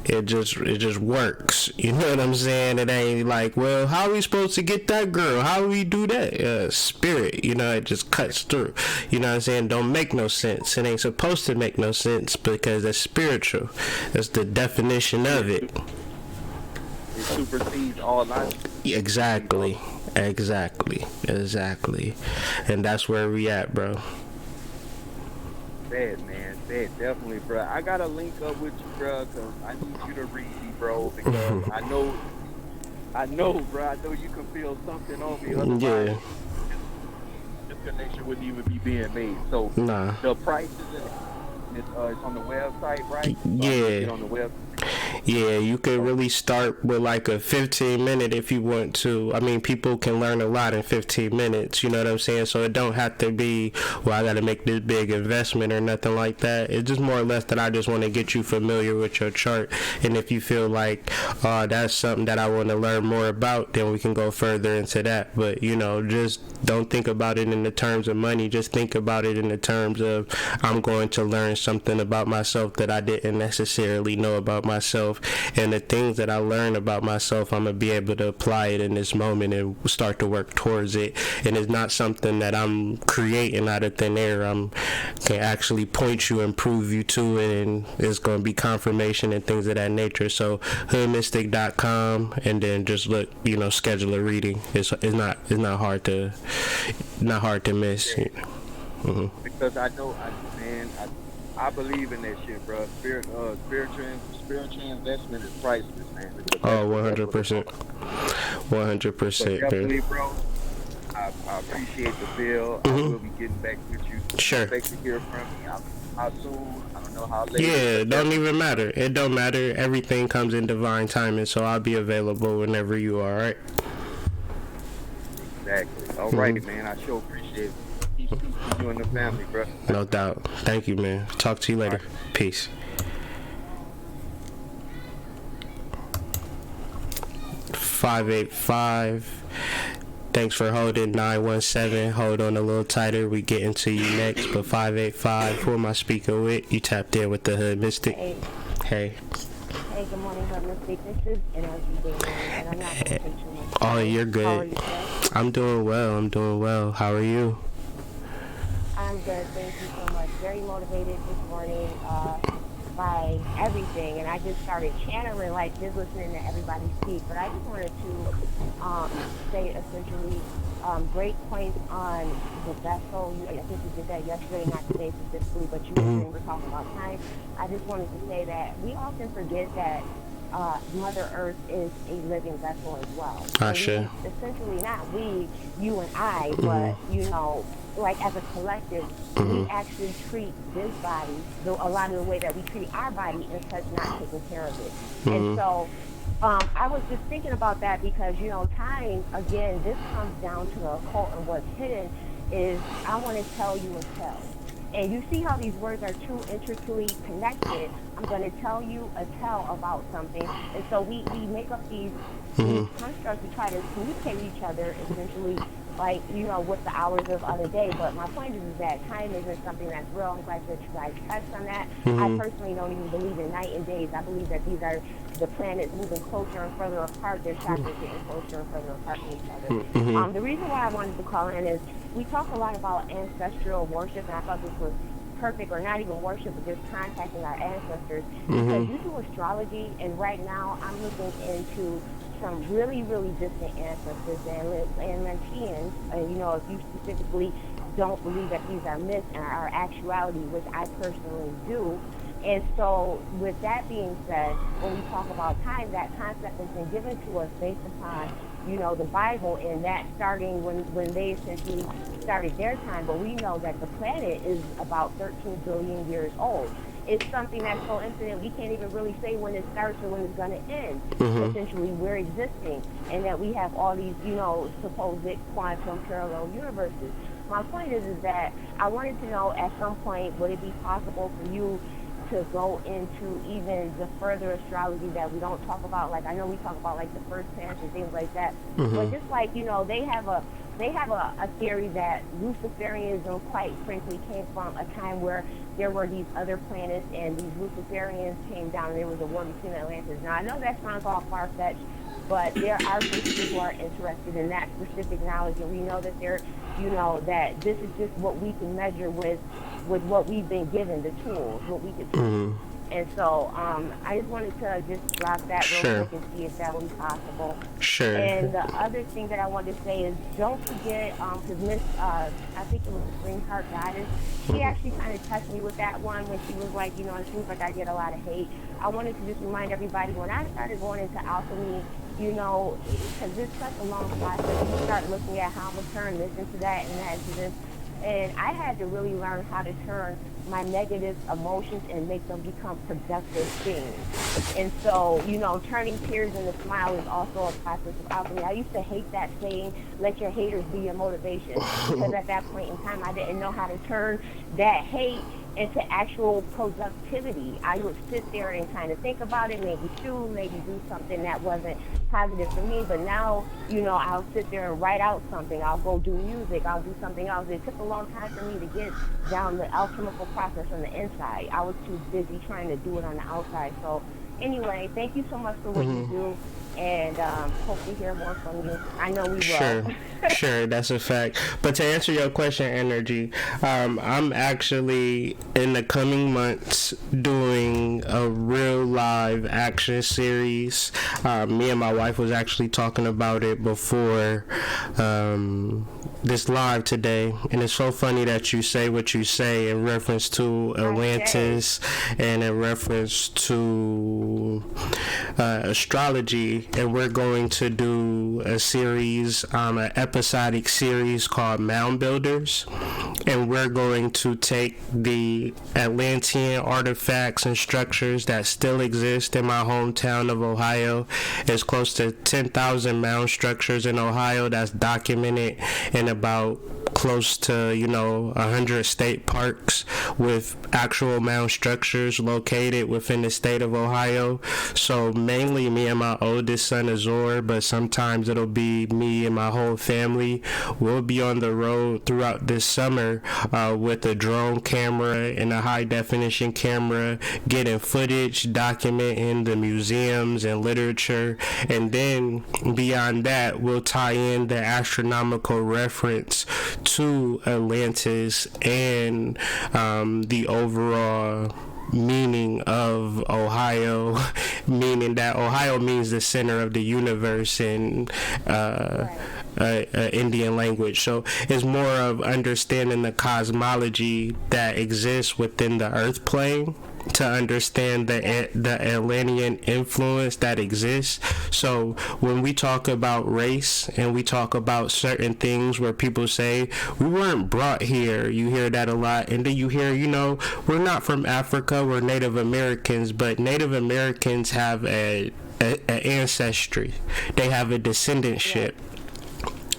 It just works. You know what I'm saying? It ain't like, well, how are we supposed to get that girl? How do we do that? Spirit. You know, it just cuts through. You know what I'm saying? Don't make no sense. It ain't supposed to make no sense, because that's spiritual. That's the definition of it. It supersedes all logic. Exactly. And that's where we at, bro. Bad, man. Bad, definitely, bro. I gotta link up with you, bro, because I need you to read me, bro, because I know, bro, I know you can feel something on me. Otherwise, this connection wouldn't even be being made. So, the prices, it's on the website, right? Yeah. On the website. Yeah, you could really start with like a 15-minute if you want to. I mean, people can learn a lot in 15 minutes, you know what I'm saying? So it don't have to be, well, I got to make this big investment or nothing like that. It's just more or less that I just want to get you familiar with your chart. And if you feel like, that's something that I want to learn more about, then we can go further into that. But, you know, just don't think about it in the terms of money. Just think about it in the terms of I'm going to learn something about myself that I didn't necessarily know about myself, and the things that I learn about myself, I'm gonna be able to apply it in this moment and start to work towards it. And it's not something that I'm creating out of thin air. Can actually point you and prove you to it, and it's gonna be confirmation and things of that nature. So hoodmystic.com, and then just look, you know, schedule a reading. It's not hard to miss. Mm-hmm. Because I know, I believe in that shit, bro. Spiritual investment is priceless, man. Oh, 100%. 100%, definitely, bro. I appreciate the bill. I will be getting back with you. Sure. Expect to hear from me. How soon? I don't know how late. Yeah, it don't even matter. It don't matter. Everything comes in divine timing, so I'll be available whenever you are, all right? Exactly. All righty, man. I sure appreciate it. Peace to you and the family, bro. No doubt. Thank you, man. Talk to you later. Right. Peace. 585. Thanks for holding. 917. Hold on a little tighter. We getting to you next. But 585. Who am I speaking with? You tapped in with the Hood Mystic. Hey. Hey. Hey, good morning, Hood Mystic. This is Energy Day, and I'm not going to take too much. Oh, you're good. How are you, sir? I'm doing well. How are you? I'm good. Thank you so much. Very motivated this morning by everything, and I just started channeling, like just listening to everybody speak. But I just wanted to say essentially great points on the vessel. I think you did that yesterday, not today specifically, but you were talking about time. I just wanted to say that we often forget that Mother Earth is a living vessel as well. Essentially, not we, you and I, but, you know, like as a collective, we actually treat this body a lot of the way that we treat our body and such, not taking care of it. And so I was just thinking about that because, you know, time, again, this comes down to the occult, and what's hidden is I want to tell you a tell. And you see how these words are too intricately connected. I'm going to tell you a tell about something. And so we make up these constructs to try to communicate with each other, essentially, like, you know, with the hours of the day. But my point is that time isn't something that's real. I'm glad that you guys touched on that. I personally don't even believe in night and days. I believe that these are the planets moving closer and further apart. Their chakras getting closer and further apart from each other. The reason why I wanted to call in is we talk a lot about ancestral worship, and I thought this was perfect, or not even worship, but just contacting our ancestors. Because you do astrology, and right now I'm looking into some really, really distant ancestors and Atlanteans. And, you know, if you specifically don't believe that these are myths and are actuality, which I personally do. And so, with that being said, when we talk about time, that concept has been given to us based upon, you know, the Bible, and that starting when they essentially started their time. But we know that the planet is about 13 billion years old. It's something that's so infinite, we can't even really say when it starts or when it's going to end. Essentially, we're existing, and that we have all these, you know, supposed quantum parallel universes. My point is that I wanted to know, at some point, would it be possible for you to go into even the further astrology that we don't talk about? Like, I know we talk about like the first planets and things like that, but just like, you know, they have a theory that Luciferianism, quite frankly, came from a time where there were these other planets and these Luciferians came down and there was a war between Atlantis. Now, I know that sounds all far-fetched, but there are some people who are interested in that specific knowledge, and we know that that this is just what we can measure with what we've been given, the tools, what we could do. And so I just wanted to just drop that real quick and see if that was possible. Sure. And the other thing that I wanted to say is, don't forget, because Miss, I think it was the Green Heart Goddess, she actually kind of touched me with that one when she was like, you know, it seems like I get a lot of hate. I wanted to just remind everybody, when I started going into alchemy, you know, because it's such a long process, you start looking at how I'm going to turn this into that and that into this. And I had to really learn how to turn my negative emotions and make them become productive things. And so, turning tears into smile is also a process of alchemy. I used to hate that saying, let your haters be your motivation. Because at that point in time, I didn't know how to turn that hate into actual productivity. I would sit there and kind of think about it, maybe maybe do something that wasn't positive for me. But now, I'll sit there and write out something. I'll go do music. I'll do something else. It took a long time for me to get down the alchemical process on the inside. I was too busy trying to do it on the outside. So anyway, thank you so much for what you do. And hope to hear more from you. I know we will. Sure, that's a fact. But to answer your question, Energy, I'm actually in the coming months doing a real live action series. Me and my wife was actually talking about it before this live today, and it's so funny that you say what you say in reference to Atlantis and in reference to astrology. And we're going to do a series, an episodic series called Mound Builders, and we're going to take the Atlantean artifacts and structures that still exist in my hometown of Ohio. It's close to 10,000 mound structures in Ohio that's documented in about close to 100 state parks with actual mound structures located within the state of Ohio. So mainly me and my oldest son Azor, but sometimes it'll be me and my whole family. We'll be on the road throughout this summer with a drone camera and a high definition camera, getting footage, documenting the museums and literature, and then beyond that we'll tie in the astronomical reference to Atlantis and the overall meaning of Ohio, meaning that Ohio means the center of the universe in Indian language. So it's more of understanding the cosmology that exists within the earth plane to understand the Atlantean influence that exists. So when we talk about race and we talk about certain things where people say we weren't brought here, you hear that a lot. And then you hear, we're not from Africa, we're Native Americans, but Native Americans have an ancestry. They have a descendantship.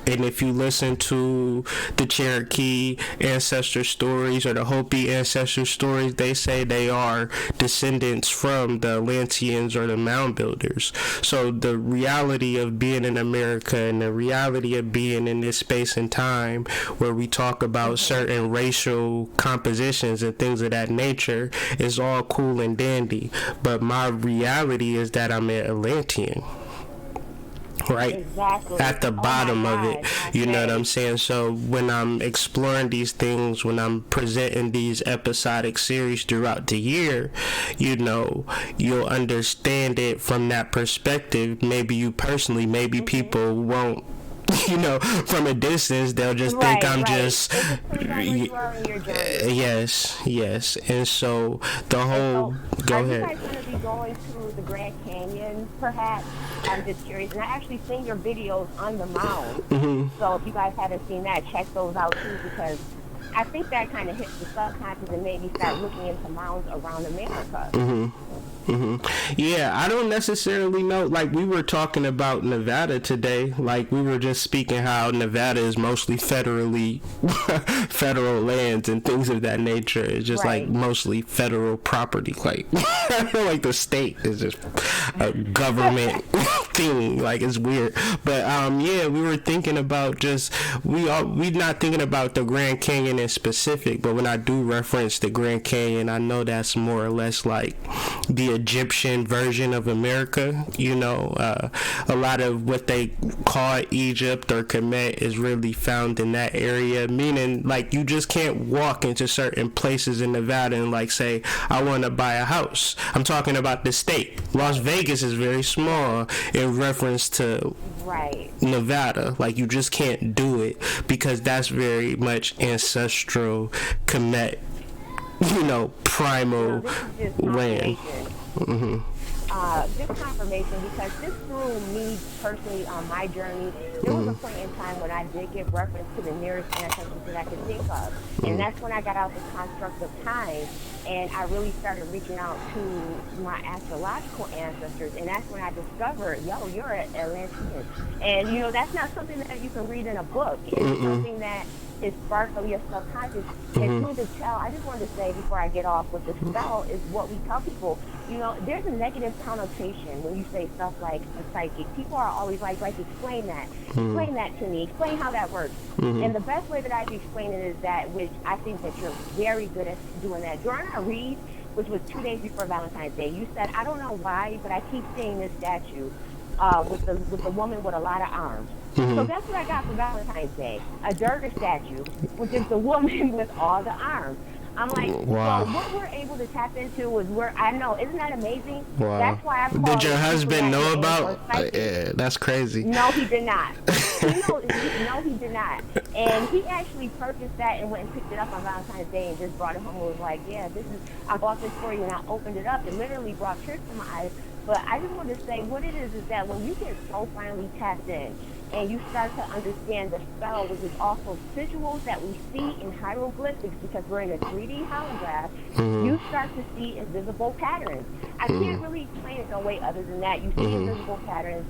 And if you listen to the Cherokee ancestor stories or the Hopi ancestor stories, they say they are descendants from the Atlanteans or the mound builders. So the reality of being in America and the reality of being in this space and time where we talk about certain racial compositions and things of that nature is all cool and dandy. But my reality is that I'm an Atlantean. Right, exactly. At the bottom of it, you know what I'm saying? So when I'm exploring these things, when I'm presenting these episodic series throughout the year, you'll understand it from that perspective. Maybe you personally, maybe people won't, from a distance, they'll just think I'm just yes. And so the whole go ahead. Are you guys going to be going to the Grand Canyon perhaps? I'm just curious, and I actually seen your videos on the mound. So if you guys haven't seen that, check those out too, because I think that kind of hits the subconscious and maybe start looking into mounds around America. Yeah, I don't necessarily know. Like, we were talking about Nevada today. Like, we were just speaking how Nevada is mostly federal lands and things of that nature. It's just like mostly federal property. Like, like the state is just a government thing. Like, it's weird. But yeah, we were thinking about just we're not thinking about the Grand Canyon in specific. But when I do reference the Grand Canyon, I know that's more or less like the Egyptian version of America. A lot of what they call Egypt or Kemet is really found in that area, meaning like you just can't walk into certain places in Nevada and like say I want to buy a house. I'm talking about the state. Las Vegas is very small in reference to Nevada. Like, you just can't do it because that's very much ancestral Kemet, primal land. just confirmation, because this through me personally on my journey, there was a point in time when I did give reference to the nearest ancestors that I could think of. And that's when I got out the construct of time, and I really started reaching out to my astrological ancestors, and that's when I discovered, yo, you're an Atlantean. And, you know, that's not something that you can read in a book. It's something that is sparked of your subconscious. And through the spell, I just wanted to say before I get off with the spell is what we tell people. You know, there's a negative connotation when you say stuff like a psychic. People are always like explain that. Explain that to me. Explain how that works. And the best way that I can explain it is that, which I think that you're very good at doing that. During our read, which was 2 days before Valentine's Day, you said, I don't know why, but I keep seeing this statue with the woman with a lot of arms. So that's what I got for Valentine's Day, a Durga statue, which is the woman with all the arms. I'm like, wow. well, what we're able to tap into is where, I know, isn't that amazing? Wow. That's why I call Did your husband know about? Yeah, that's crazy. No, he did not. No, he did not. And he actually purchased that and went and picked it up on Valentine's Day and just brought it home and was like, yeah, I bought this for you, and I opened it up. It literally brought tears to my eyes. But I just want to say what it is that when you get so finally tapped in and you start to understand the spell, which is also visuals that we see in hieroglyphics because we're in a 3D holograph, you start to see invisible patterns. I can't really explain it no way other than that. You see invisible patterns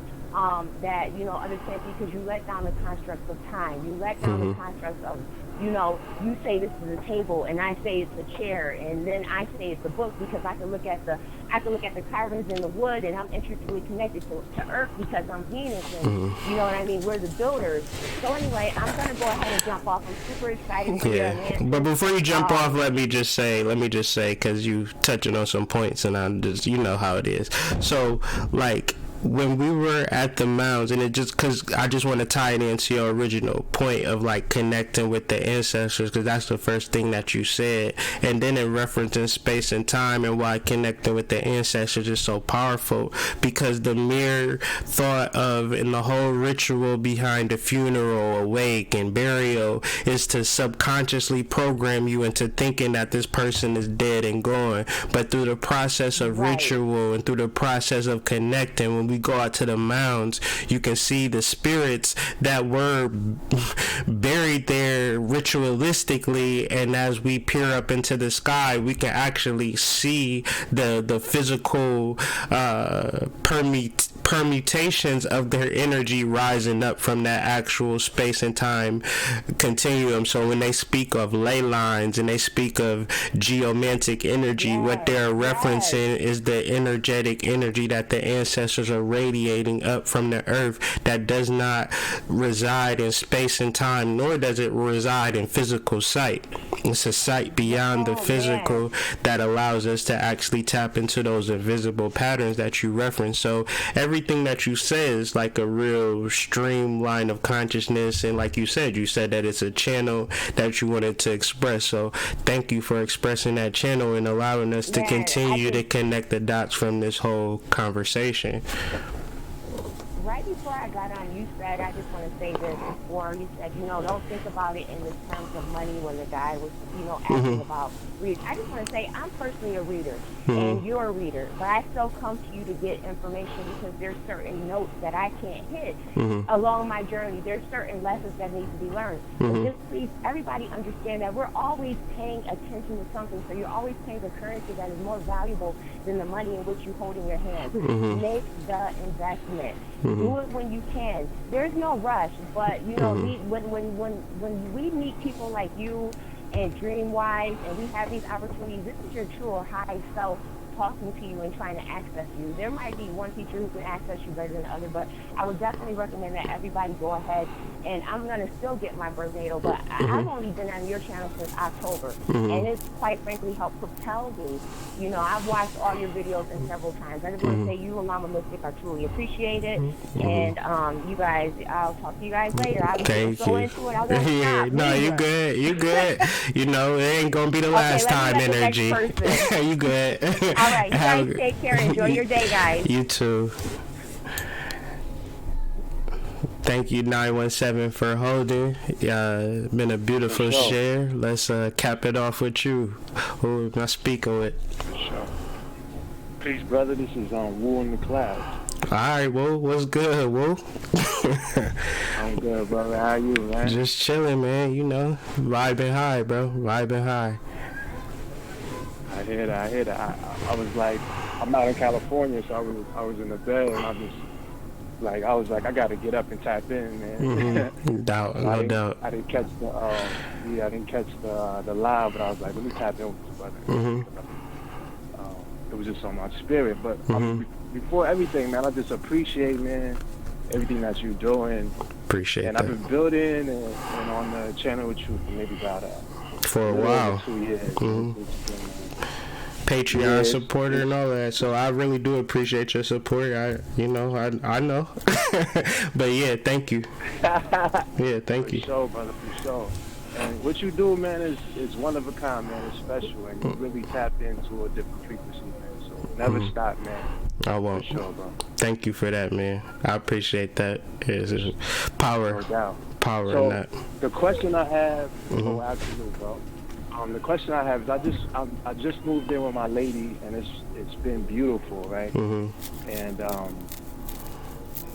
that, you know, others can't see because you let down the constructs of time. You let down the constructs of, you know, you say this is a table and I say it's a chair, and then I say it's a book because I can look at the carvings in the wood, and I'm intricately connected to Earth because I'm Venus, and you know what I mean, we're the builders. So anyway, I'm gonna go ahead and jump off. I'm super excited for your answer. But before you jump off, let me just say, because you touching on some points, and I'm just, you know how it is. So like, when we were at the mounds, and it just, because I just want to tie it into your original point of like connecting with the ancestors, because that's the first thing that you said, and then in referencing space and time and why connecting with the ancestors is so powerful, because the mere thought of, and the whole ritual behind the funeral, a wake, and burial is to subconsciously program you into thinking that this person is dead and gone. But through the process of ritual and through the process of connecting, when we go out to the mounds, you can see the spirits that were buried there ritualistically, and as we peer up into the sky, we can actually see the physical permutations of their energy rising up from that actual space and time continuum. So when they speak of ley lines and they speak of geomantic energy, what they're referencing is the energetic energy that the ancestors are radiating up from the earth, that does not reside in space and time, nor does it reside in physical sight. It's a sight beyond the physical that allows us to actually tap into those invisible patterns that you reference. So everything that you say is like a real streamline of consciousness, and like you said that it's a channel that you wanted to express. So thank you for expressing that channel and allowing us to continue to connect the dots from this whole conversation. Right before I got on, you said, I just want to say this before, you said, you know, don't think about it in the terms of money when the guy was, you know, asking about reading. I just want to say, I'm personally a reader, and you're a reader, but I still come to you to get information because there's certain notes that I can't hit along my journey. There's certain lessons that need to be learned. But just please, everybody understand that we're always paying attention to something, so you're always paying the currency that is more valuable than the money in which you hold in your hand. Make the investment. Do it when you can. There's no rush, but you know, when we meet people like you and Dreamwise, and we have these opportunities, this is your true high self talking to you and trying to access you. There might be one teacher who can access you better than the other, but I would definitely recommend that everybody go ahead, and I'm going to still get my birth natal, but I've only been on your channel since October, and it's quite frankly helped propel me. You know, I've watched all your videos and several times. I just want to say you and Mama Mystic are truly appreciated, and you guys, I'll talk to you guys later. I'll go into it. I won't stop. No, you good. You good. You know, it ain't going to be the last time energy. You good. All right, you guys take care. Enjoy your day, guys. You too. Thank you, 917, for holding. Been a beautiful share. Let's cap it off with you. Who am I speaking with? Peace, brother. This is Wu in the clouds. Alright, Woo, what's good, Woo? I'm good, brother. How you, man? Just chilling, man, you know. Vibing high, bro. Vibing high. I hear that. I was like, I'm out in California, so I was in the bed, and I was like, I gotta get up and tap in, man. Mm-hmm. No doubt. I didn't catch the live, but I was like, let me tap in with you, brother. Mm-hmm. It was just on my spirit, but before everything, man, I just appreciate, man, everything that you're doing. Appreciate and that. I've been building and on the channel with you for maybe about for a while. 2 years. Mm-hmm. Patreon supporter and all that, so I really do appreciate your support. I know. But yeah, thank you. Yeah, thank you. For sure, brother, for sure. And what you do, man, is one of a kind, man. It's special, and you really tap into a different frequency, man. So never stop, man. I won't. For sure, bro. Thank you for that, man. I appreciate that. It's power. No doubt. Power so in that. The question I have, absolutely, bro. The question I have is I just moved in with my lady, and it's been beautiful, right? Mm-hmm. And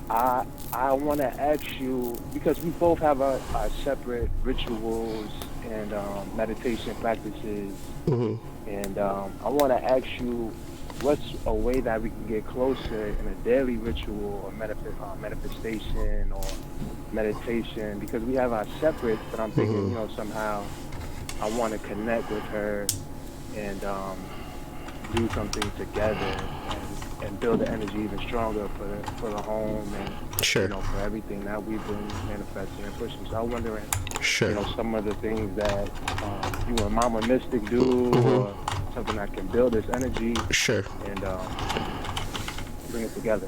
I want to ask you, because we both have our separate rituals and meditation practices, and I want to ask you, what's a way that we can get closer in a daily ritual or manifestation or meditation? Because we have our separate, but I'm thinking, somehow I want to connect with her and do something together and build the energy even stronger for the home and for everything that we've been manifesting and pushing. So I'm wondering, some of the things that you and Mama Mystic do, or something that can build this energy, and bring it together.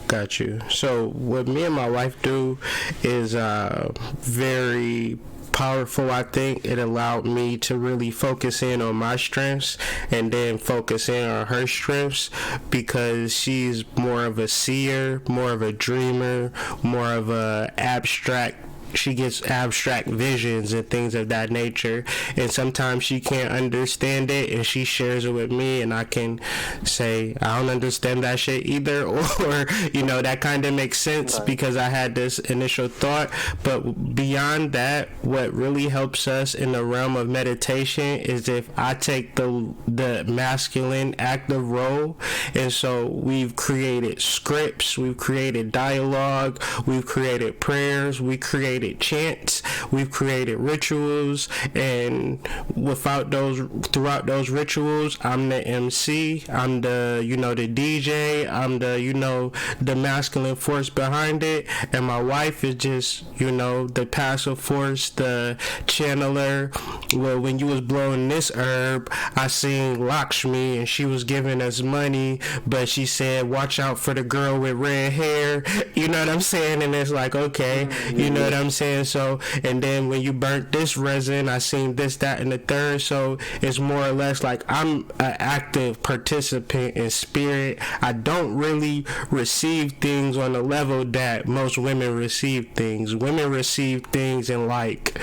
Got you. So what me and my wife do is very powerful. I think it allowed me to really focus in on my strengths and then focus in on her strengths, because she's more of a seer, more of a dreamer, more of a abstract. She gets abstract visions and things of that nature, and sometimes she can't understand it, and she shares it with me, and I can say, I don't understand that shit either, or that kind of makes sense because I had this initial thought. But beyond that, what really helps us in the realm of meditation is if I take the masculine active role. And so we've created scripts, we've created dialogue, we've created prayers, we created chants, we've created rituals, and throughout those rituals, I'm the MC, I'm the the DJ, I'm the masculine force behind it, and my wife is just the passive force, the channeler. Well, when you was blowing this herb, I seen Lakshmi, and she was giving us money, but she said, watch out for the girl with red hair, you know what I'm saying? And it's like, okay, you know what I'm saying? So, and then when you burnt this resin, I seen this, that, and the third. So it's more or less like I'm an active participant in spirit. I don't really receive things on the level that most women receive things. Women receive things in like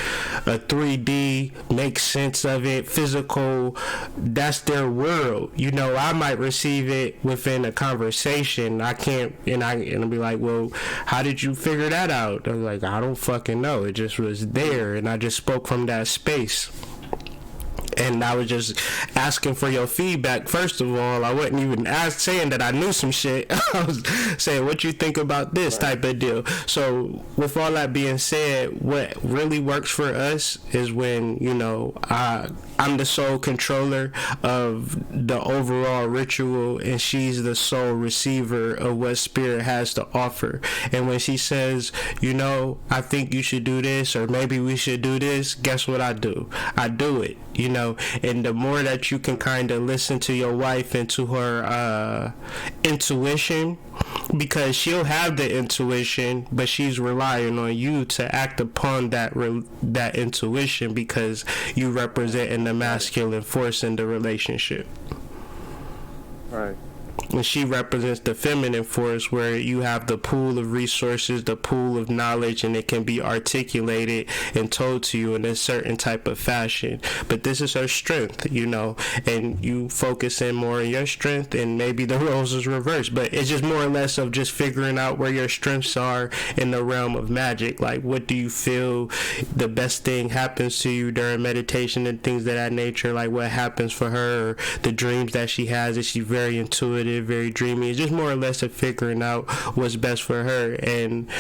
a 3D, make sense of it, physical. That's their world. I might receive it within a conversation. I can't, and I'll be like, well, how did you figure that out? I'm like, I don't fucking know. It just was there, and I just spoke from that space. And I was just asking for your feedback. First of all, I wasn't even saying that I knew some shit. I was saying, what you think about this type of deal? So with all that being said, what really works for us is when, I'm the sole controller of the overall ritual, and she's the sole receiver of what spirit has to offer. And when she says, I think you should do this, or maybe we should do this, guess what I do? I do it. And the more that you can kind of listen to your wife and to her intuition, because she'll have the intuition, but she's relying on you to act upon that intuition, because you represent the masculine force in the relationship. Right. And she represents the feminine force, where you have the pool of resources, the pool of knowledge, and it can be articulated and told to you in a certain type of fashion. But this is her strength, you know, and you focus in more on your strength, and maybe the roles is reversed. But it's just more or less of just figuring out where your strengths are in the realm of magic. Like, what do you feel the best thing happens to you during meditation and things of that nature? Like, what happens for her, or the dreams that she has. Is she very intuitive, very dreamy? It's just more or less of figuring out what's best for her. And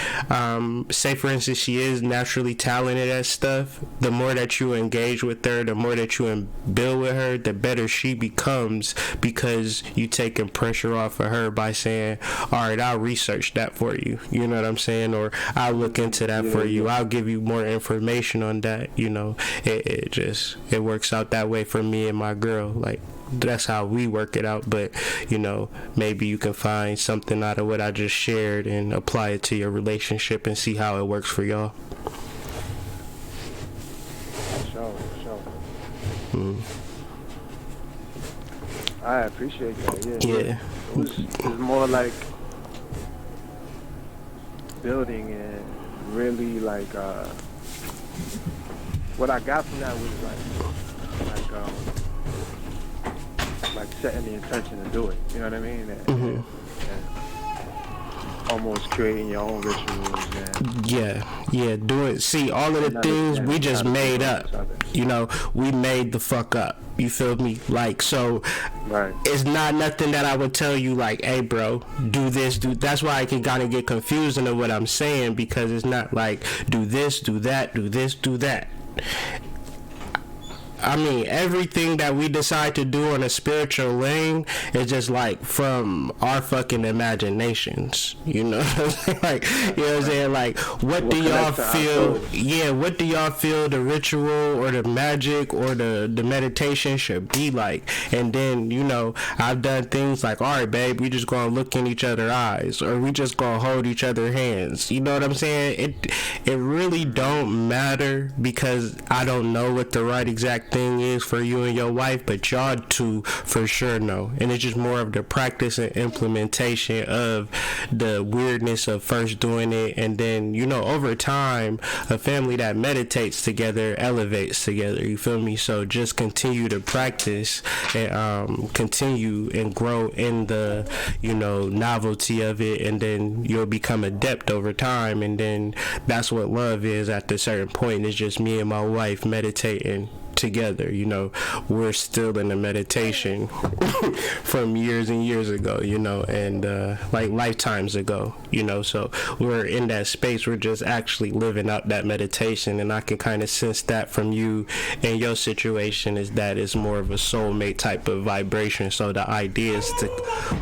say for instance she is naturally talented at stuff, the more that you engage with her, the more that you build with her, the better she becomes, because you taking pressure off of her by saying, all right, I'll research that for you, you know what I'm saying, or I'll look into that for you, I'll give you more information on that. You know, it works out that way for me and my girl. Like, that's how we work it out. But you know, maybe you can find something out of what I just shared and apply it to your relationship and see how it works for y'all. Sure. I appreciate that. Yeah. It's more like building, and really like what I got from that was like setting the intention to do it. You know what I mean? And almost creating your own rituals. And doing. See, all of the things we just made up. You know, we made the fuck up. You feel me? Like, so right. It's not nothing that I would tell you like, hey bro, do this, do. That's why I can kind of get confused into what I'm saying, because it's not like do this, do that, do this, do that. I mean, everything that we decide to do on a spiritual lane is just like from our fucking imaginations, you know? Like, you know what I'm saying? Like, what do y'all feel? Yeah, what do y'all feel the ritual or the magic or the meditation should be like? And then, you know, I've done things like, all right, babe, we just gonna look in each other's eyes, or we just gonna hold each other's hands. You know what I'm saying? It really don't matter, because I don't know what the right exact thing is for you and your wife, but y'all two for sure know. And it's just more of the practice and implementation of the weirdness of first doing it, and then, you know, over time, a family that meditates together elevates together. You feel me? So just continue to practice and continue and grow in the, you know, novelty of it, and then you'll become adept over time. And then that's what love is at a certain point. It's just me and my wife meditating together. You know, we're still in the meditation from years and years ago, you know, and like lifetimes ago, you know. So we're in that space, we're just actually living out that meditation. And I can kind of sense that from you and your situation, is that it's more of a soulmate type of vibration. So the idea is to,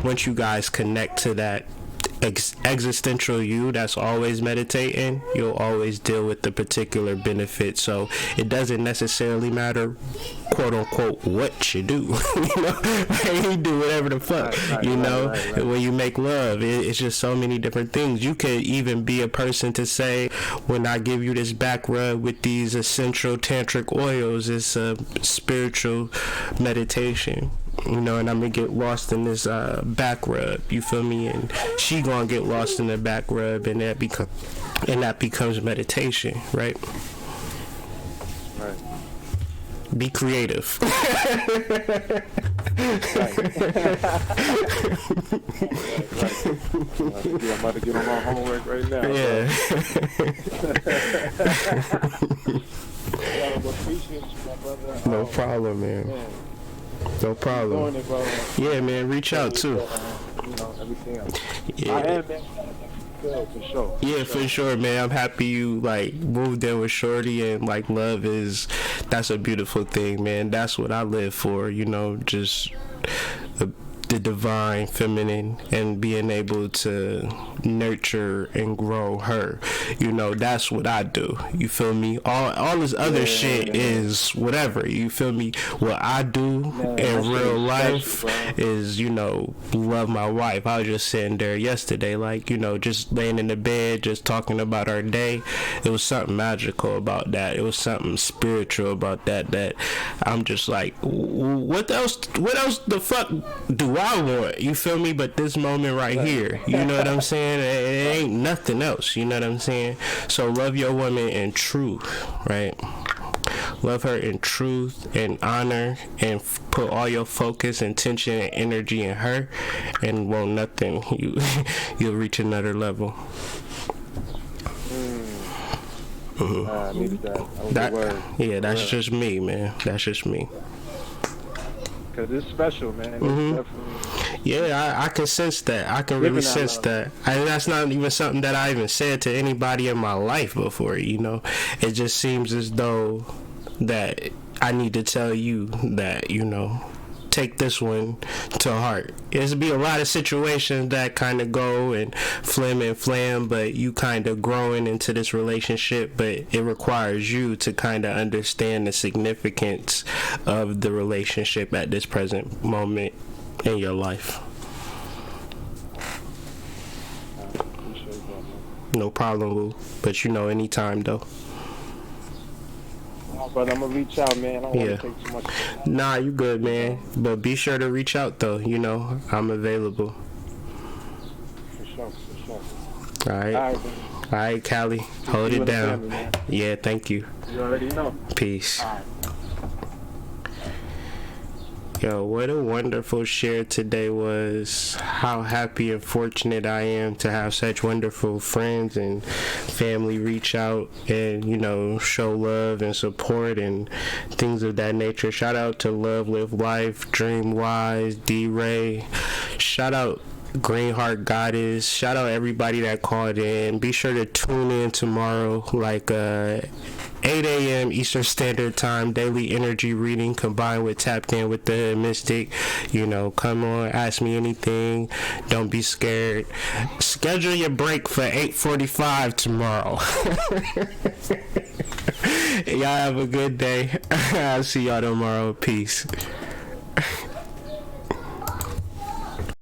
once you guys connect to that existential you that's always meditating, you'll always deal with the particular benefit. So it doesn't necessarily matter, quote unquote, what you do. You know, you do whatever the fuck, you know. Right. When you make love, it's just so many different things. You could even be a person to say, when I give you this back rub with these essential tantric oils, it's a spiritual meditation, you know, and I'm gonna get lost in this back rub, you feel me, and she gonna get lost in the back rub, and that becomes meditation, right? Be creative. Right. I'm about to get on my homework right now. Yeah. Appreciate you, my brother. No problem, man. No problem. Yeah, man, reach out too. You know, everything else. Yeah. I am been for sure. Yeah, for sure, man. I'm happy you like moved in with Shorty, and like love that's a beautiful thing, man. That's what I live for, you know, just the divine feminine, and being able to nurture and grow her, you know. That's what I do, you feel me. All this other shit is whatever, you feel me. What I do in real life is, you know, love my wife. I was just sitting there yesterday, like, you know, just laying in the bed, just talking about our day. It was something magical about that. It was something spiritual about that I'm just like, what else the fuck do I want, you feel me? But this moment right here, you know what I'm saying? It ain't nothing else, you know what I'm saying? So love your woman in truth, right? Love her in truth and honor, and put all your focus, intention, and energy in her, and won't nothing. You'll reach another level. I needed that. That was the word. Yeah, that's just me, man. That's just me. Because it's special, man. It's definitely... Yeah, I can sense that. I can really sense that. And that's not even something that I even said to anybody in my life before, you know. It just seems as though that I need to tell you that, you know, take this one to heart. There's be a lot of situations that kind of go and flam, but you kind of growing into this relationship, but it requires you to kind of understand the significance of the relationship at this present moment in your life. No problem, Lou. But you know, anytime though. Brother, I'm gonna reach out, man. I don't want to take too much time. Nah, you good, man. But be sure to reach out, though. You know, I'm available. For sure. All right. All right, Callie. Hold it down. Family, yeah, thank you. You already know. Peace. All right. Yo, what a wonderful share today was. How happy and fortunate I am to have such wonderful friends and family reach out and, you know, show love and support and things of that nature. Shout out to Love Live Life, Dream Wise, D-Ray. Shout out Green Heart Goddess. Shout out everybody that called in. Be sure to tune in tomorrow, like 8 a.m. Eastern Standard Time, daily energy reading combined with Tapped In with the Mystic. You know, come on, ask me anything. Don't be scared. Schedule your break for 8:45 tomorrow. Y'all have a good day. I'll see y'all tomorrow. Peace.